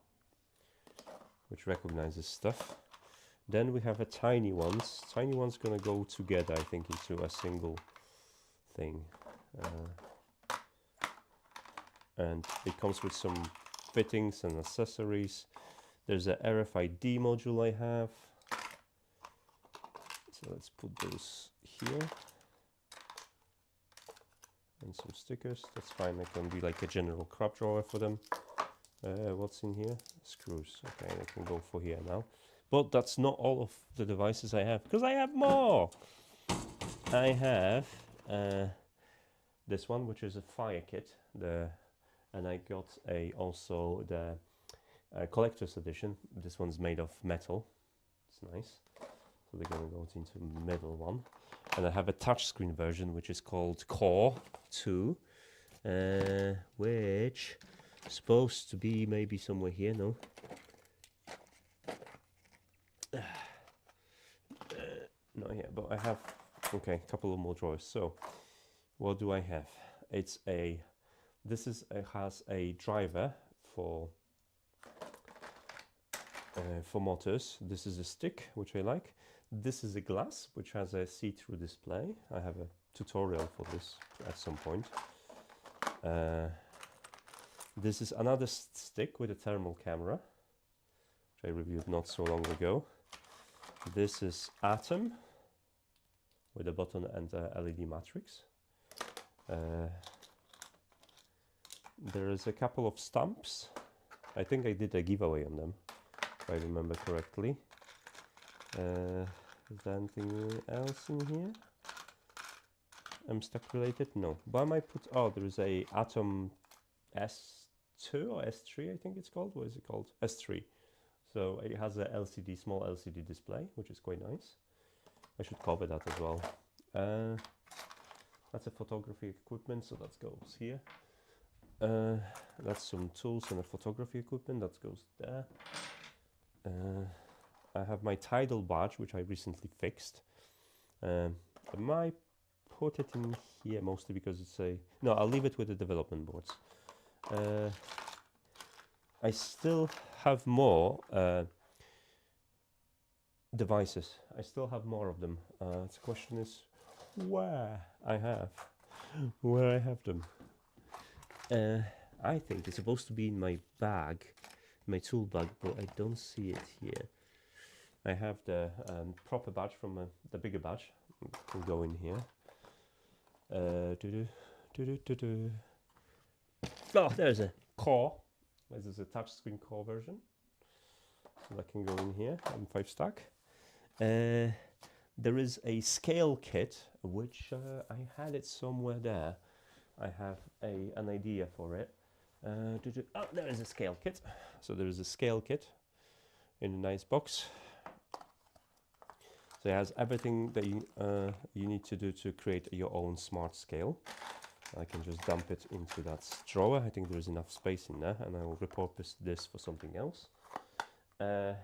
which recognizes stuff. Then we have a tiny ones. Tiny one's gonna go together, I think, into a single thing. And it comes with some fittings and accessories. There's a RFID module I have. So let's put those here. And some stickers. That's fine. I can be like a general crop drawer for them. What's in here? Screws. Okay, I can go for here now. But that's not all of the devices I have, because I have more. I have this one, which is a fire kit. And I got also the collector's edition. This one's made of metal. It's nice. So they're going to go into the middle one. And I have a touchscreen version, which is called Core 2, which is supposed to be maybe somewhere here, no? Not here, but I have, okay, a couple of more drawers. So what do I have? It's a, has a driver for motors. This is a stick, which I like. This is a glass, which has a see-through display. I have a tutorial for this at some point. This is another stick with a thermal camera, which I reviewed not so long ago. This is Atom with a button and a LED matrix. There is a couple of stamps. I think I did a giveaway on them, if I remember correctly. Is there anything else in here? I'm stuck related? No. But I might put, oh, there is a Atom S2 or S3, I think it's called. What is it called? S3. So it has a LCD, small LCD display, which is quite nice. I should cover that as well. That's a photography equipment, so that goes here. That's some tools and a photography equipment, that goes there. I have my Tidal badge, which I recently fixed. I might put it in here mostly because it's a, no, I'll leave it with the development boards. I still have more devices. I still have more of them. The question is where I have them. I think it's supposed to be in my bag, my tool bag, but I don't see it here. I have the proper badge from the bigger badge. It can go in here. Oh, there's a core. This is a touchscreen core version. So that can go in here, M5 stack. There is a scale kit, which I had it somewhere there. I have an idea for it. Oh, there is a scale kit. So there is a scale kit in a nice box. So it has everything that you need to do to create your own smart scale. I can just dump it into that drawer. I think there's enough space in there, and I will repurpose this for something else. Do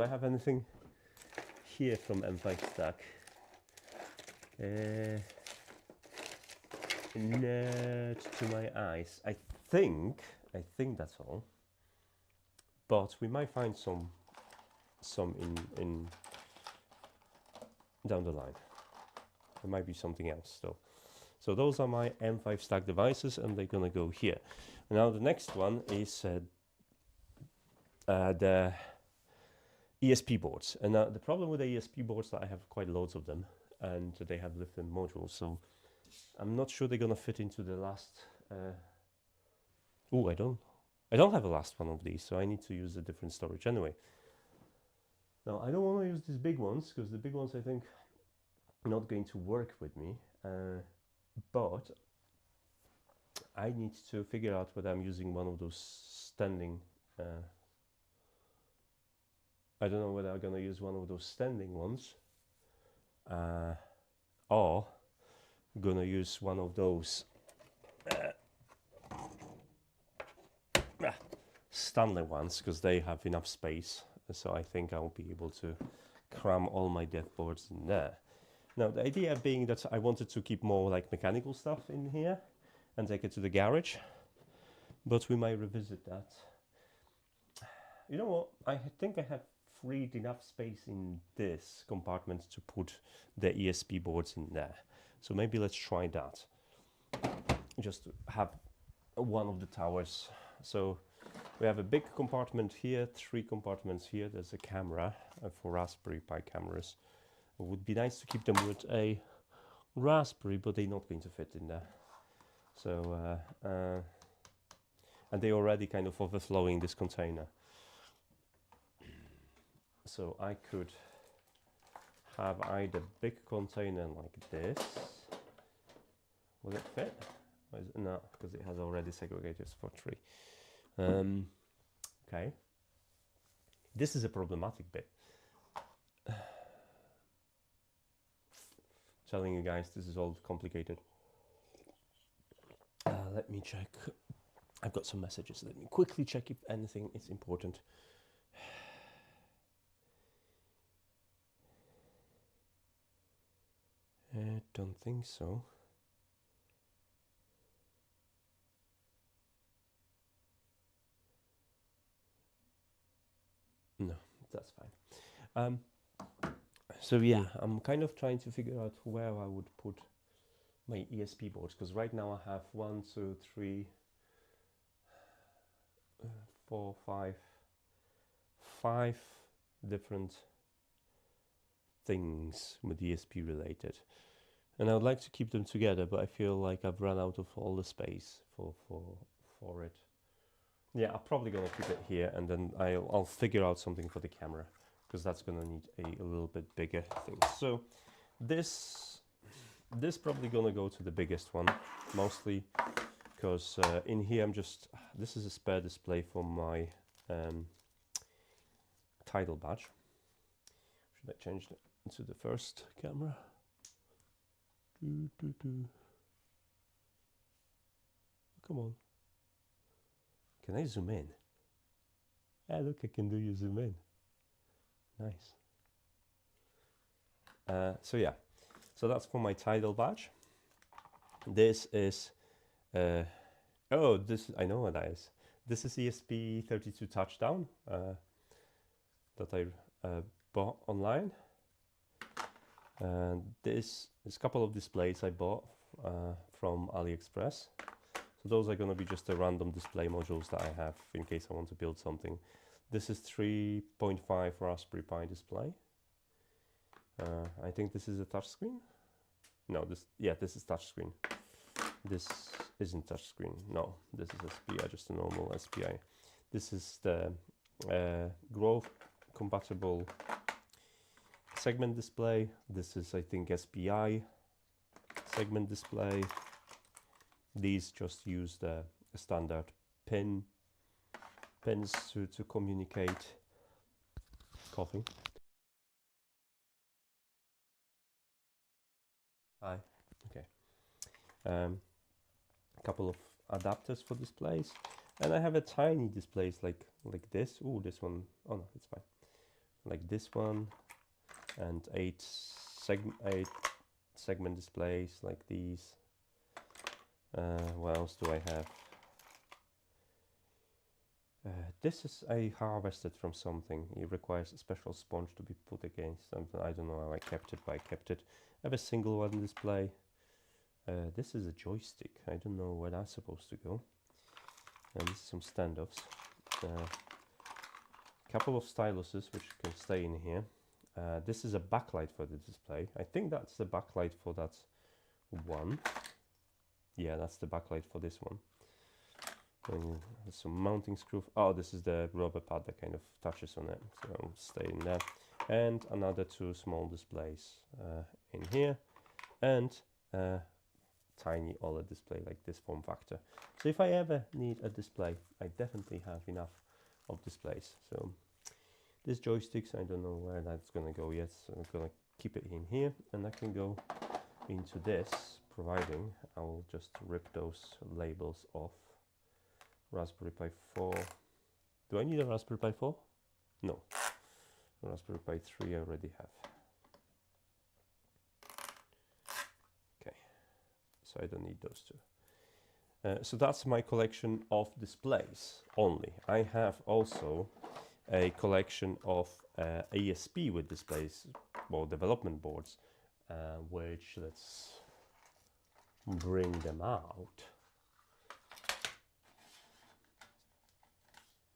I have anything here from M5 Stack? Not to my eyes. I think that's all. But we might find some in down the line. There might be something else still. So those are my M5 stack devices, and they're gonna go here. Now the next one is the ESP boards. And the problem with the ESP boards is that I have quite loads of them, and they have different modules. So I'm not sure they're gonna fit into the last. Oh, I don't have a last one of these, so I need to use a different storage anyway. Now I don't want to use these big ones because the big ones I think are not going to work with me. But I need to figure out whether I'm using one of those standing. I don't know whether I'm gonna use one of those standing ones, or gonna use one of those Stanley ones because they have enough space. So I think I'll be able to cram all my dev boards in there. Now the idea being that I wanted to keep more like mechanical stuff in here and take it to the garage, but we might revisit that. You know what? I think I have freed enough space in this compartment to put the ESP boards in there. So maybe let's try that. Just to have one of the towers. So we have a big compartment here, 3 compartments here. There's a camera for Raspberry Pi cameras. It would be nice to keep them with a Raspberry, but they're not going to fit in there. So, and they're already kind of overflowing this container. So I could have either big container like this. Will it fit? Or is it? No, because it has already segregators for 3. Okay. This is a problematic bit. Telling you guys, this is all complicated. Let me check. I've got some messages. Let me quickly check if anything is important. I don't think so. No, that's fine. So yeah, I'm kind of trying to figure out where I would put my ESP boards, because right now I have 1, 2, 3, 4, 5 different things with ESP related, and I would like to keep them together, but I feel like I've run out of all the space for it. Yeah, I'm probably gonna keep it here, and then I'll figure out something for the camera, because that's gonna need a little bit bigger thing. So this probably gonna go to the biggest one, mostly because in here this is a spare display for my title badge. Should I change it to the first camera? Come on. Can I zoom in? Ah, look, I can do you zoom in. Nice. So yeah, so that's for my title badge. This is, oh, this, I know what that is. This is ESP32 Touchdown that I bought online. And this is a couple of displays I bought from AliExpress. So those are going to be just the random display modules that I have in case I want to build something. This is 3.5 Raspberry Pi display. I think this is a touchscreen. No, this is touchscreen. This isn't touchscreen. No, this is SPI, just a normal SPI. This is the growth compatible segment display. This is, I think, SPI segment display. These just use the standard pins to communicate. Coughing. Hi. Okay. A couple of adapters for displays, and I have a tiny displays like this. Oh, this one. Oh no, it's fine. Like this one, and 8 segment displays like these. What else do I have? This is I harvested from something. It requires a special sponge to be put against something. I don't know how I kept it, but I kept it. I have a single one display. This is a joystick. I don't know where that's supposed to go. And this is some standoffs. Couple of styluses which can stay in here. This is a backlight for the display. I think that's the backlight for that one. Yeah, that's the backlight for this one. And some mounting screw. Oh, this is the rubber pad that kind of touches on it, so stay in there. And another 2 small displays in here, and a tiny OLED display like this form factor. So if I ever need a display, I definitely have enough of displays. So this joysticks, I don't know where that's gonna go yet, so I'm gonna keep it in here, and I can go into this, providing, I will just rip those labels off. Raspberry Pi 4. Do I need a Raspberry Pi 4? No. Raspberry Pi 3 I already have. Okay, so I don't need those two. So that's my collection of displays only. I have also a collection of ASP with displays, well, development boards, which let's bring them out.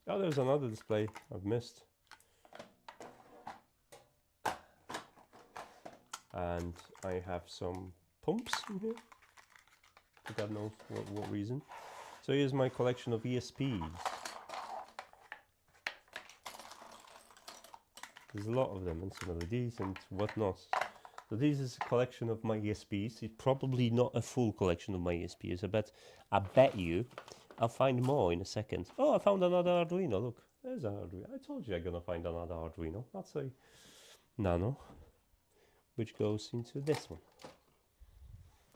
Oh, there's another display I've missed. And I have some pumps in here. God knows what reason. So here's my collection of ESPs. There's a lot of them, and some LEDs and whatnot. So this is a collection of my ESPs. It's probably not a full collection of my ESPs. I bet you I'll find more in a second. Oh, I found another Arduino. Look, there's an Arduino. I told you I'm gonna find another Arduino. That's a Nano, which goes into this one.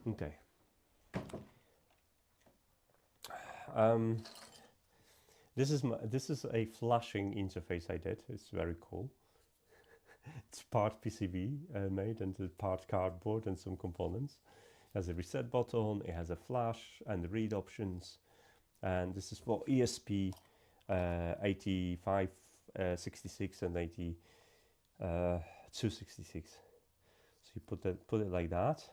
Okay. This is a flashing interface I did. It's very cool. It's part PCB made and part cardboard and some components. It has a reset button, it has a flash and the read options. And this is for ESP 8566 and 8266. So you put it like that.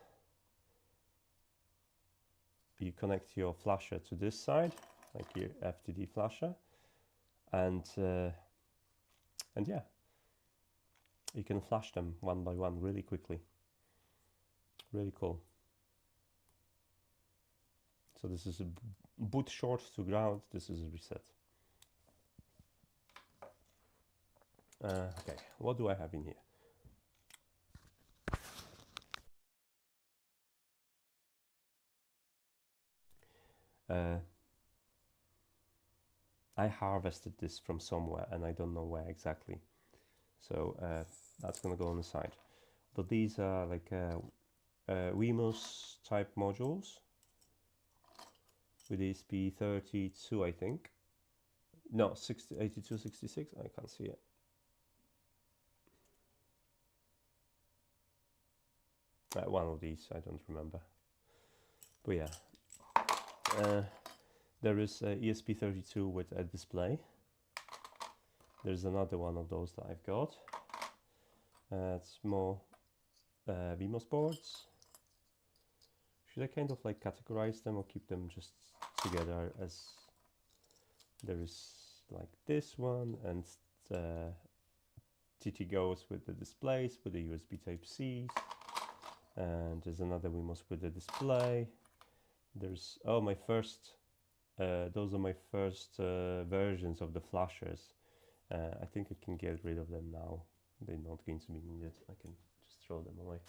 You connect your flasher to this side, like your FTD flasher, and yeah, you can flash them one by one really quickly. Really cool. So this is a boot short to ground. This is a reset. Okay, what do I have in here? I harvested this from somewhere and I don't know where exactly. So that's gonna go on the side. But these are like Wemos type modules with ESP32, I think. No, 8266, I can't see it. One of these, I don't remember. But yeah. There is ESP32 with a display. There's another one of those that I've got. It's more Wemos boards. Should I kind of like categorize them or keep them just together? As there is like this one, and TT goes with the displays with the USB Type-C, and there's another Wemos with the display. There's my first. Those are my first versions of the flashers. I think I can get rid of them now. They're not going to be needed. I can just throw them away.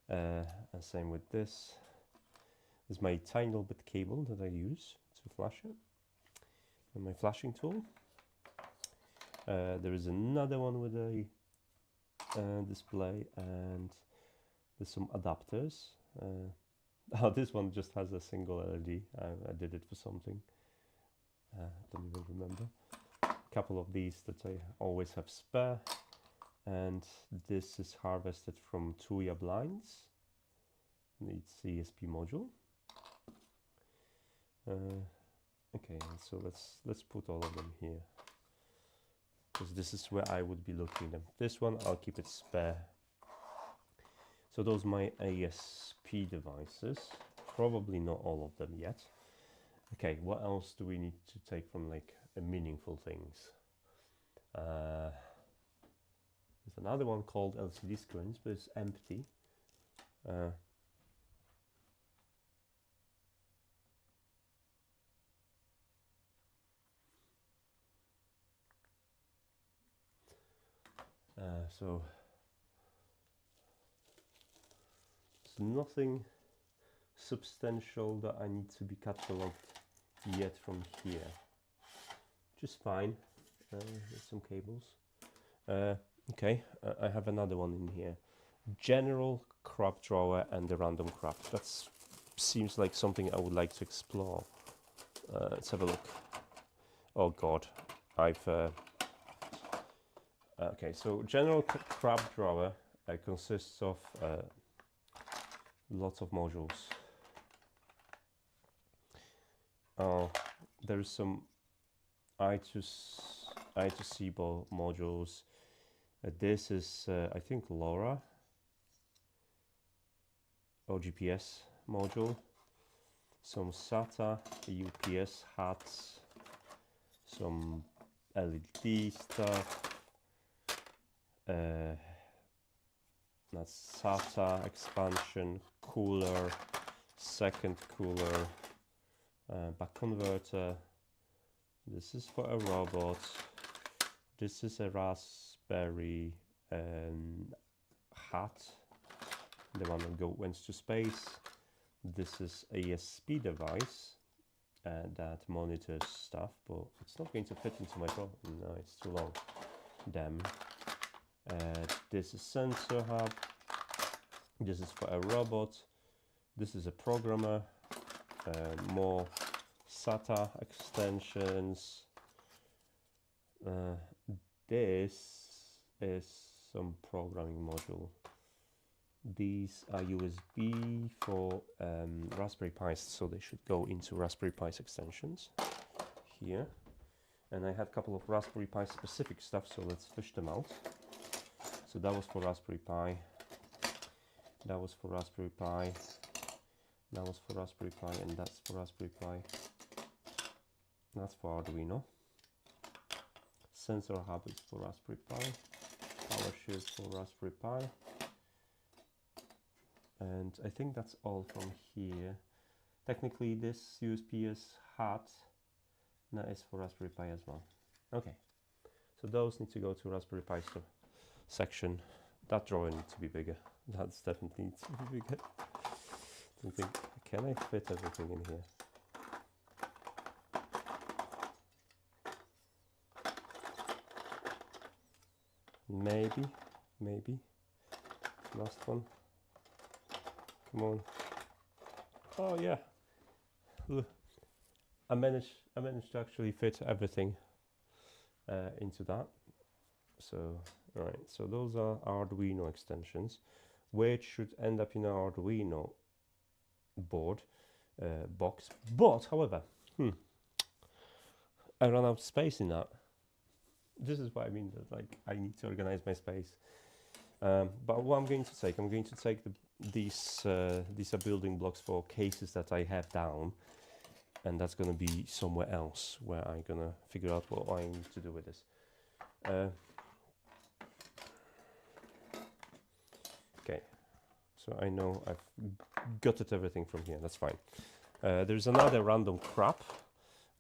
And same with this. This is my tiny little bit cable that I use to flash it. And my flashing tool. There is another one with a display, and there's some adapters. Oh, this one just has a single LED. I did it for something. I don't even remember. A couple of these that I always have spare. And this is harvested from Tuya blinds. It's ESP module. Okay, so let's put all of them here, because this is where I would be looking at them. This one I'll keep it spare. So those are my ASP devices. Probably not all of them yet. Okay, what else do we need to take from like meaningful things? There's another one called LCD screens, but it's empty. So there's nothing substantial that I need to be catalogued yet from here, which is fine. There's some cables. Okay, I have another one in here. general crop drawer and the random crop. That seems like something I would like to explore. Let's have a look. Oh god, I've okay, so general crop drawer consists of lots of modules. There is some I2C modules. This is I think LoRa or GPS module, some SATA, UPS hats, some LED stuff, that's SATA expansion, cooler, second cooler, back converter. This is for a robot. This is a Raspberry hat, the one that went to space. This is a ASP device that monitors stuff, but it's not going to fit into my drawer. No, it's too long. Damn. This is sensor hub. This is for a robot. This is a programmer. More SATA extensions. This is some programming module. These are USB for Raspberry Pis, so they should go into Raspberry Pis extensions here. And I had a couple of Raspberry Pi specific stuff, so let's fish them out. So that was for Raspberry Pi. That was for Raspberry Pi. That was for Raspberry Pi, and that's for Raspberry Pi. That's for Arduino. Sensor hub is for Raspberry Pi. Power shield for Raspberry Pi. And I think that's all from here. Technically, this USPS hat that is for Raspberry Pi as well. Okay, so those need to go to Raspberry Pi section. That drawer needs to be bigger. That's definitely needs to be bigger. Don't think, can I fit everything in here? Maybe. Last one. Come on. Oh yeah. Look, I managed to actually fit everything into that. So, all right. So those are Arduino extensions, which should end up in our Arduino board box. But, however, I ran out of space in that. This is what I mean. That like I need to organize my space. But what I'm going to take these are building blocks for cases that I have down, and that's going to be somewhere else where I'm going to figure out what I need to do with this. Okay, so I know I've gutted everything from here. That's fine. There's another random crap,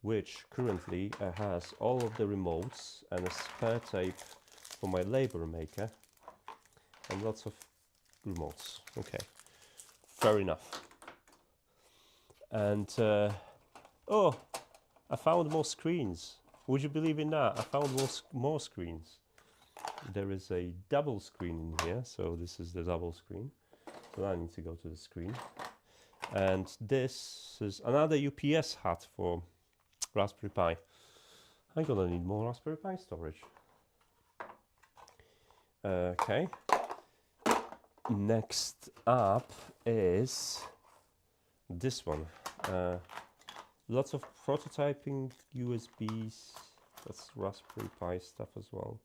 which currently has all of the remotes and a spare tape for my labor maker and lots of remotes. Okay, fair enough. And oh, I found more screens. Would you believe in that? I found more screens. There is a double screen in here, so this is the double screen. So I need to go to the screen. And this is another UPS hat for Raspberry Pi. I'm gonna need more Raspberry Pi storage. Okay. Next up is this one. Lots of prototyping USBs. That's Raspberry Pi stuff as well.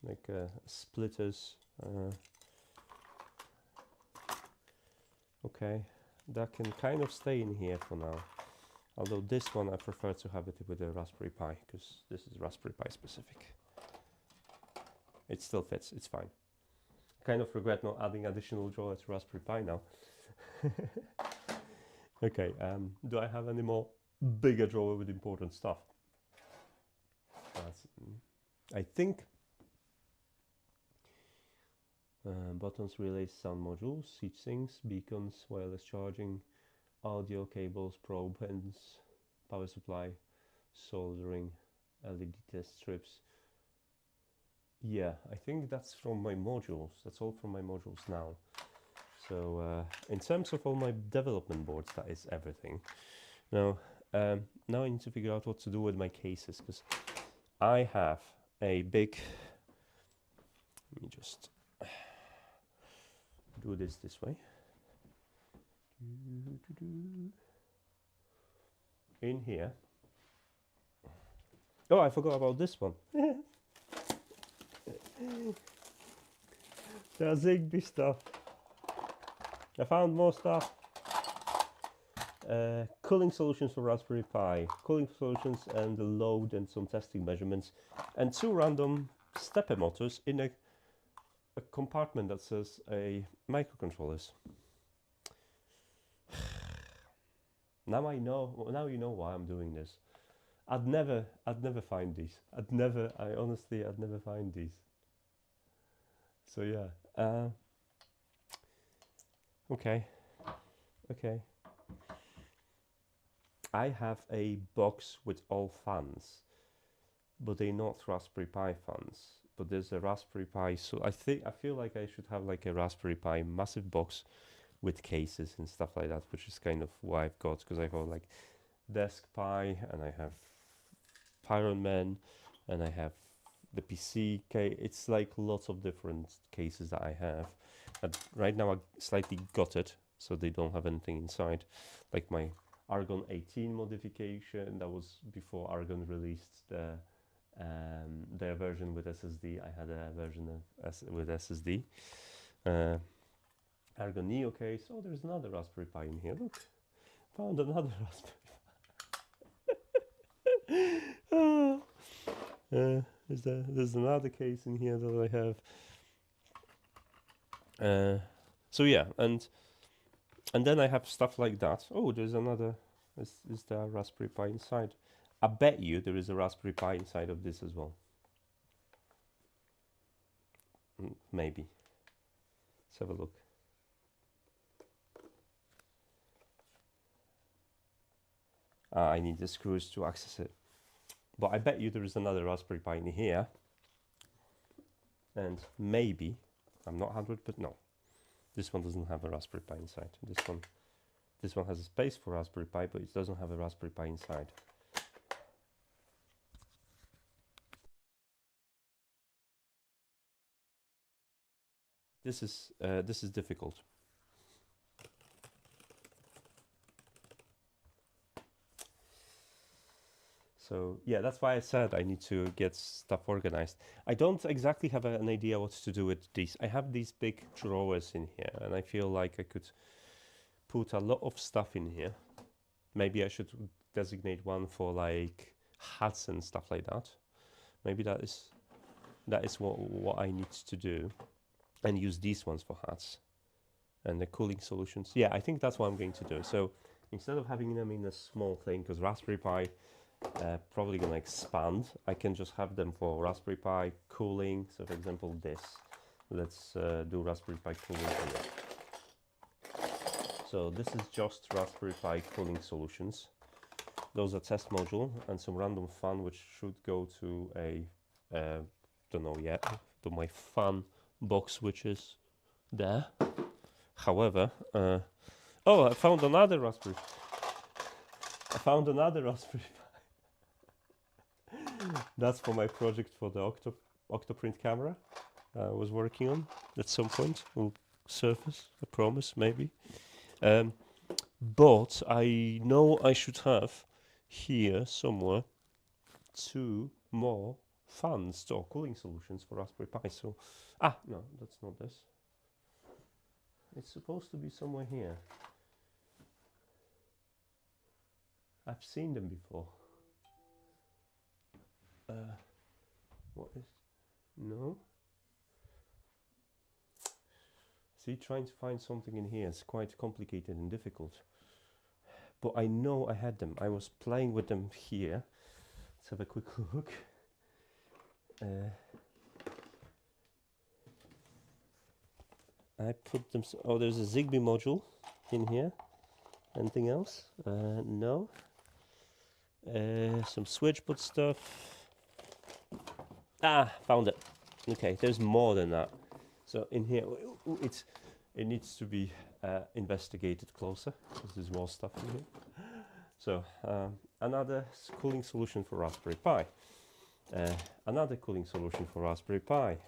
Like splitters. Okay, that can kind of stay in here for now. Although this one I prefer to have it with a Raspberry Pi because this is Raspberry Pi specific. It still fits, it's fine. Kind of regret not adding additional drawer to Raspberry Pi now. Okay, do I have any more bigger drawer with important stuff? I think buttons, relays, sound modules, heat sinks, beacons, wireless charging, audio cables, probe ends, power supply, soldering, LED test strips, Yeah, I think that's from my modules. That's all from my modules now. So in terms of all my development boards, that is everything. Now, now I need to figure out what to do with my cases, because I have a big, let me just do this way. In here. Oh, I forgot about this one. The Zigbee stuff. I found more stuff. Cooling solutions for Raspberry Pi. Cooling solutions and the load and some testing measurements. And 2 random stepper motors in a compartment that says a microcontrollers. Now I know, now you know why I'm doing this. I'd never find these. I'd never find these. So yeah, okay. I have a box with all fans, but they're not Raspberry Pi fans. But there's a Raspberry Pi, so I feel like I should have like a Raspberry Pi massive box with cases and stuff like that, which is kind of what I've got, because I've got like Desk Pi, and I have Pyron Man, and I have the PC case. It's like lots of different cases that I have. And right now I slightly got it, so they don't have anything inside. Like my Argon 18 modification, that was before Argon released their version with SSD. I had a version of with SSD. Argon Neo case. Oh, there's another Raspberry Pi in here. Look, found another Raspberry Pi. There's another case in here that I have. So yeah, and then I have stuff like that. Oh, there's another. Is there a Raspberry Pi inside? I bet you there is a Raspberry Pi inside of this as well. Maybe. Let's have a look. I need the screws to access it. But I bet you there is another Raspberry Pi in here. And maybe, I'm not 100%, but no. This one doesn't have a Raspberry Pi inside. This one has a space for Raspberry Pi, but it doesn't have a Raspberry Pi inside. This is difficult. So yeah, that's why I said I need to get stuff organized. I don't exactly have an idea what to do with these. I have these big drawers in here, and I feel like I could put a lot of stuff in here. Maybe I should designate one for like hats and stuff like that. Maybe that is what I need to do, and use these ones for hats and the cooling solutions. Yeah, I think that's what I'm going to do. So instead of having them in a small thing, because Raspberry Pi probably gonna expand, I can just have them for Raspberry Pi cooling. So for example, this, let's do Raspberry Pi cooling here. So this is just Raspberry Pi cooling solutions. Those are test module and some random fan, which should go to a don't know yet, to my fan box, which is there. However, oh, I found another Raspberry Pi. That's for my project for the Octoprint camera I was working on at some point. Will surface, I promise, maybe. But I know I should have here somewhere 2 more fans or cooling solutions for Raspberry Pi. So, no, that's not this. It's supposed to be somewhere here. I've seen them before. What is? No. See, trying to find something in here is quite complicated and difficult. But I know I had them. I was playing with them here. Let's have a quick look. I put them. Oh, there's a Zigbee module in here. Anything else? No. Some switchboard stuff. Found it. Okay, there's more than that. So in here, it needs to be investigated closer because there's more stuff in here. So another cooling solution for Raspberry Pi. Another cooling solution for Raspberry Pi.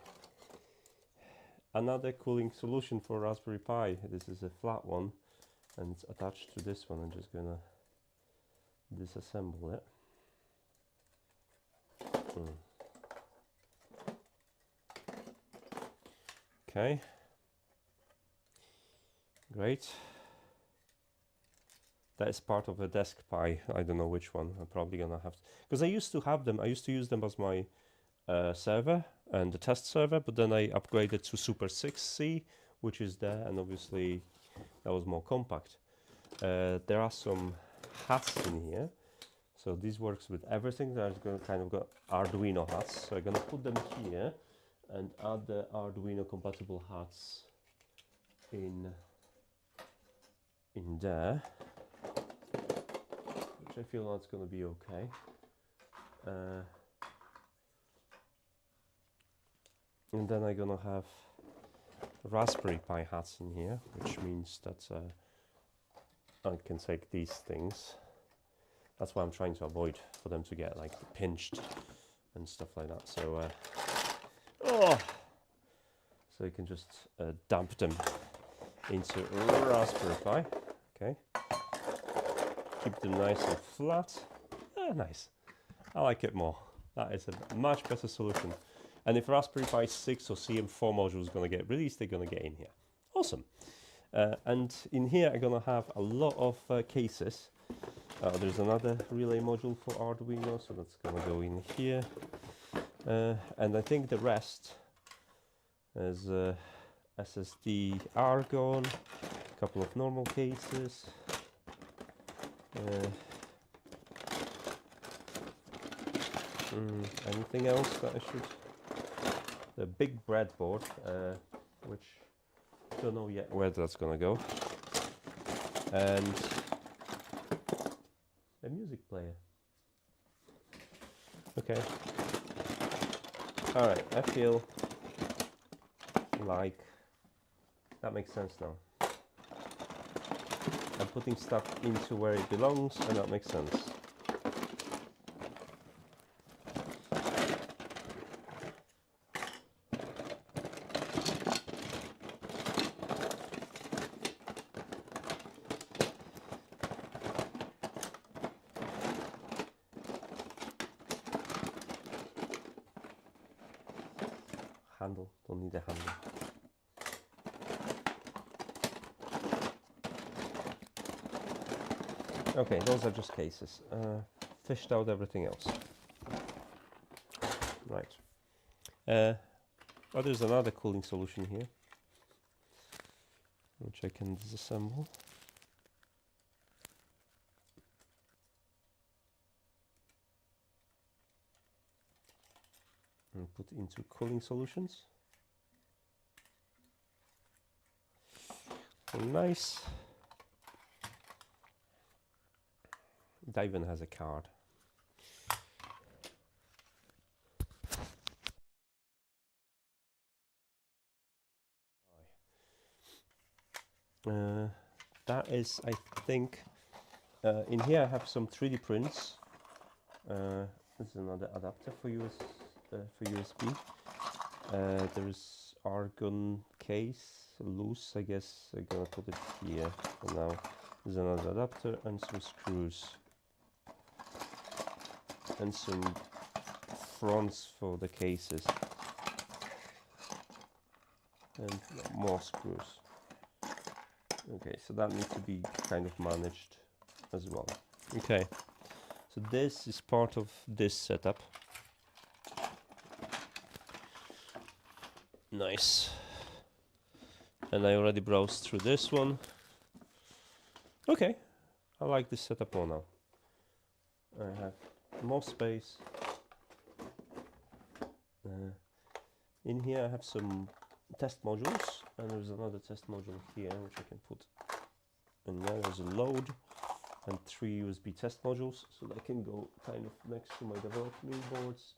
Another cooling solution for Raspberry Pi. This is a flat one and it's attached to this one. I'm just gonna disassemble it. Okay, great. That is part of a desk Pi. I don't know which one. I'm probably gonna have to, because I used to have them. I used to use them as my server and the test server, but then I upgraded to Super 6C, which is there, and obviously that was more compact. There are some hats in here, so this works with everything. There's going to kind of got Arduino hats, so I'm gonna put them here and add the Arduino compatible hats in there, which I feel that's going to be okay. And then I'm gonna have Raspberry Pi hats in here, which means that I can take these things. That's why I'm trying to avoid for them to get like pinched and stuff like that. So, so you can just dump them into Raspberry Pi. Okay, keep them nice and flat. Nice. I like it more. That is a much better solution. And if Raspberry Pi 6 or CM4 module is going to get released, they're going to get in here. Awesome. And in here, I'm going to have a lot of cases. There's another relay module for Arduino, so that's going to go in here. And I think the rest is SSD Argon, a couple of normal cases. Anything else that I should? The big breadboard, which I don't know yet where that's gonna go, and a music player. Okay. All right. I feel like that makes sense now. I'm putting stuff into where it belongs, and that makes sense. Handle, don't need a handle. Okay, those are just cases. Fished out everything else. Right. Oh, there's another cooling solution here, which I can disassemble. And put into cooling solutions. Nice. That even has a card. That is, I think, in here I have some 3D prints. This is another adapter for USB. There is Argon case, loose, I guess. I'm gonna put it here for now. There's another adapter and some screws. And some fronts for the cases. And more screws. Okay, so that needs to be kind of managed as well. Okay, so this is part of this setup. Nice. And I already browsed through this one. Okay, I like this setup more now. I have more space. In here I have some test modules, and there's another test module here which I can put in there. There's a load and 3 USB test modules, so that can go kind of next to my development boards.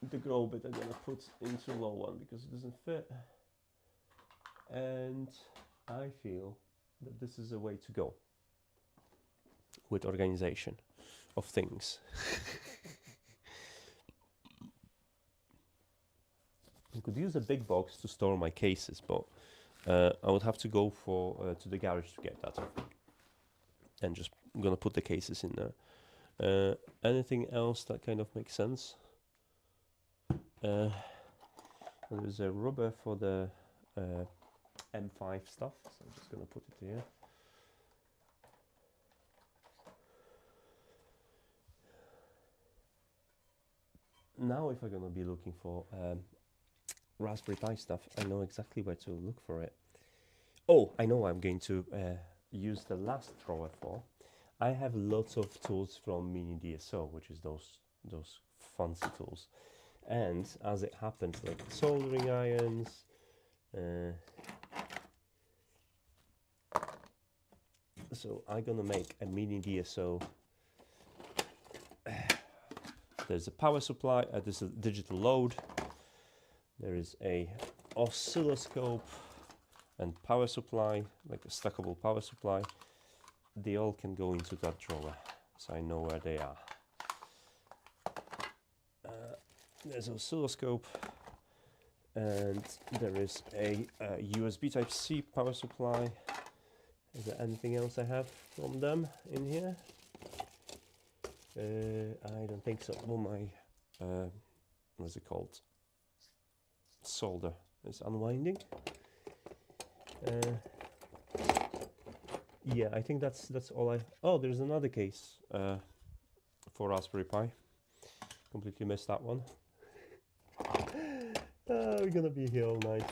the grow bit I'm gonna put into low one because it doesn't fit, and I feel that this is a way to go with organization of things. I could use a big box to store my cases, but I would have to go for to the garage to get that, and just I'm gonna put the cases in there. Anything else that kind of makes sense? There's a rubber for the M5 stuff, so I'm just gonna put it here. Now if I'm gonna be looking for Raspberry Pi stuff, I know exactly where to look for it. Oh, I know what I'm going to use the last drawer for. I have lots of tools from Mini DSO, which is those fancy tools. And as it happens, like soldering irons, so I'm gonna make a Mini DSO. There's a power supply, there's a digital load, there is a oscilloscope and power supply, like a stackable power supply. They all can go into that drawer, so I know where they are. There's an oscilloscope, and there is a USB Type-C power supply. Is there anything else I have from them in here? I don't think so. Well, my what's it called? Solder is unwinding. Yeah, I think that's all I. Oh, there's another case for Raspberry Pi. Completely missed that one. We're gonna be here all night.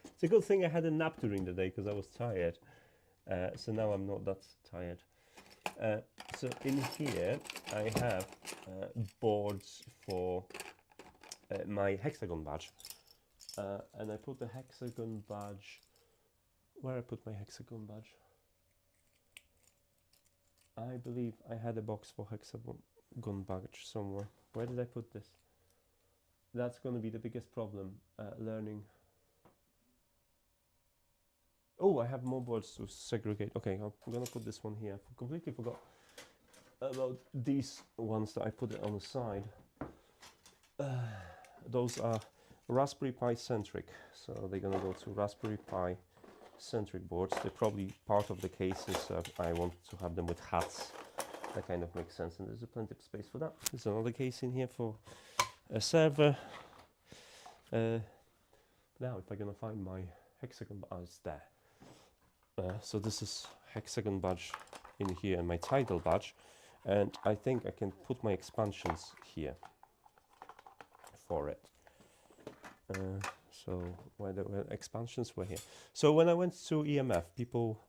It's a good thing I had a nap during the day because I was tired. So now I'm not that tired. So in here I have boards for my hexagon badge, and I put the hexagon badge. Where I put my hexagon badge? I believe I had a box for hexagon badge somewhere. Where did I put this? That's going to be the biggest problem, learning. Oh, I have more boards to segregate. Okay, I'm going to put this one here. I completely forgot about these ones that I put it on the side. Those are Raspberry Pi centric, so they're going to go to Raspberry Pi centric boards. They're probably part of the cases. I want to have them with hats. That kind of makes sense, and there's plenty of space for that. There's another case in here for a server. Now if I'm gonna find my hexagon, it's there. So this is hexagon badge in here and my title badge, and I think I can put my expansions here for it. So where the expansions were here. So when I went to EMF, people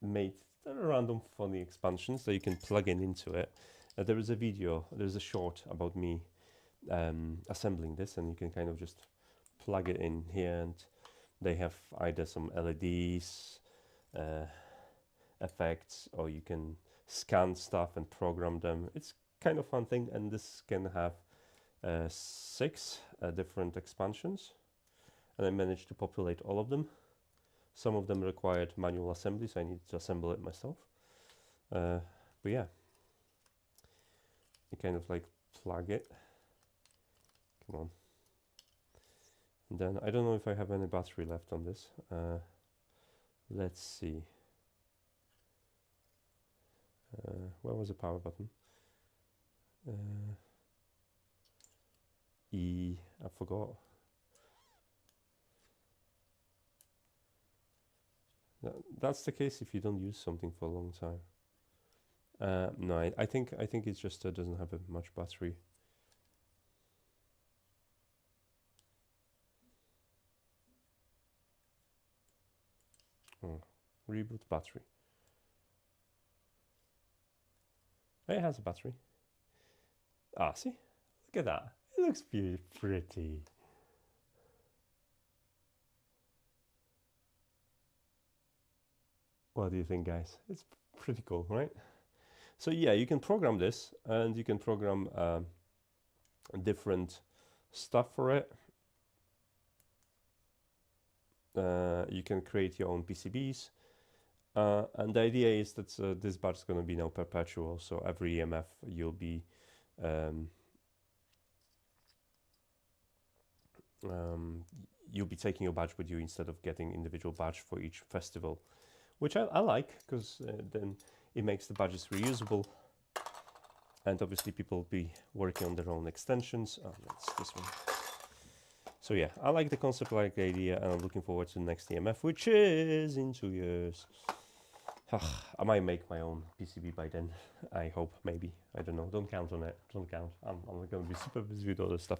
made random funny expansions that you can plug into it. There is a video, there's a short about me assembling this, and you can kind of just plug it in here, and they have either some LEDs, effects, or you can scan stuff and program them. It's kind of fun thing, and this can have 6 different expansions, and I managed to populate all of them. Some of them required manual assembly, so I needed to assemble it myself. But yeah, you kind of like plug it. Come on. And then I don't know if I have any battery left on this. Let's see. Where was the power button? I forgot. That's the case if you don't use something for a long time. No, I think it's just doesn't have much battery. Oh, reboot battery. It has a battery. Ah, see? Look at that. It looks pretty. What do you think, guys? It's pretty cool, right? So yeah, you can program this, and you can program different stuff for it. You can create your own PCBs. And the idea is that this badge is going to be now perpetual, so every EMF you'll be taking your badge with you instead of getting individual badge for each festival, which I like, because then it makes the badges reusable, and obviously people will be working on their own extensions. Oh, that's this one. So yeah, I like the concept, I like the idea, and I'm looking forward to the next EMF, which is in 2 years. I might make my own PCB by then. I hope, maybe. I don't know. Don't count on it. Don't count. I'm going to be super busy with all this stuff.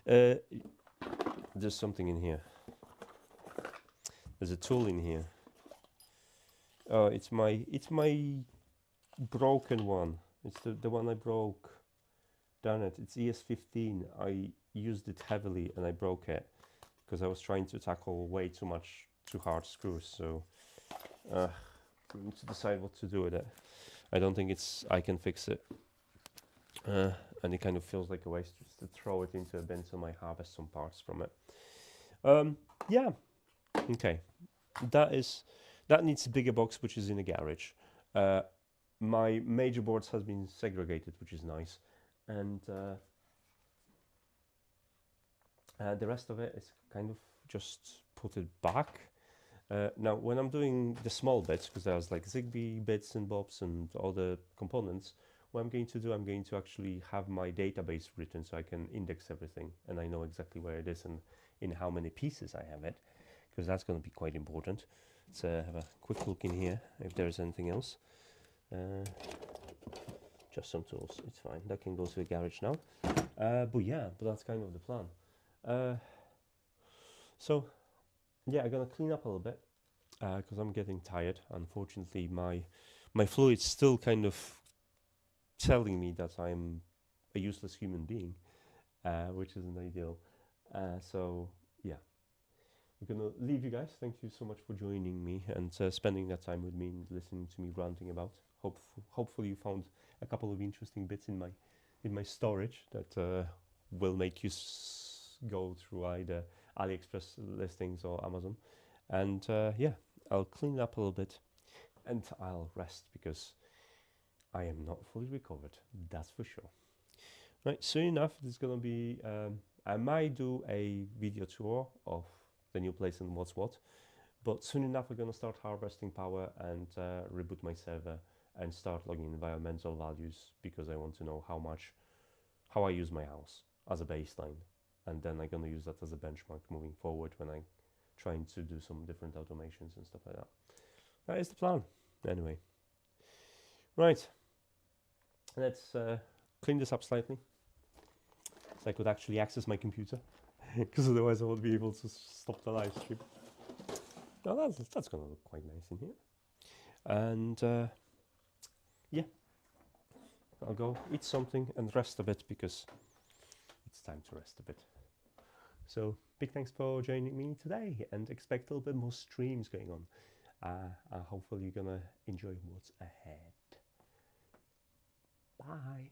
There's something in here. There's a tool in here. Oh, it's my broken one. It's the one I broke. Darn it. It's ES15. I used it heavily and I broke it because I was trying to tackle way too hard screws. So I need to decide what to do with it. I don't think I can fix it. And it kind of feels like a waste just to throw it into a bin, so I might harvest some parts from it. Yeah, okay. That needs a bigger box, which is in a garage. My major boards has been segregated, which is nice, and the rest of it is kind of just put it back. Now, when I'm doing the small bits, because there's like Zigbee bits and bobs and all the components, what I'm going to do, I'm going to actually have my database written so I can index everything and I know exactly where it is and in how many pieces I have it, because that's going to be quite important. Let's have a quick look in here if there's anything else. Just some tools, it's fine. That can go to the garage now. But that's kind of the plan. So yeah, I'm gonna clean up a little bit because I'm getting tired. Unfortunately, my fluid's still kind of telling me that I'm a useless human being, which isn't ideal. So yeah, I'm gonna leave you guys. Thank you so much for joining me and spending that time with me and listening to me ranting about. Hopefully you found a couple of interesting bits in my storage that will make you go through either AliExpress listings or Amazon. And yeah, I'll clean it up a little bit and I'll rest because I am not fully recovered, that's for sure. Right, soon enough, there's gonna be, I might do a video tour of the new place and what's what, but soon enough we're gonna start harvesting power and reboot my server and start logging environmental values, because I want to know how I use my house as a baseline, and then I'm gonna use that as a benchmark moving forward when I'm trying to do some different automations and stuff like that. That is the plan, anyway. Right, let's clean this up slightly so I could actually access my computer, because otherwise I won't be able to stop the live stream. Now that's gonna look quite nice in here. And yeah, I'll go eat something and rest a bit, because it's time to rest a bit. So big thanks for joining me today, and expect a little bit more streams going on. Hopefully you're gonna enjoy what's ahead. Bye.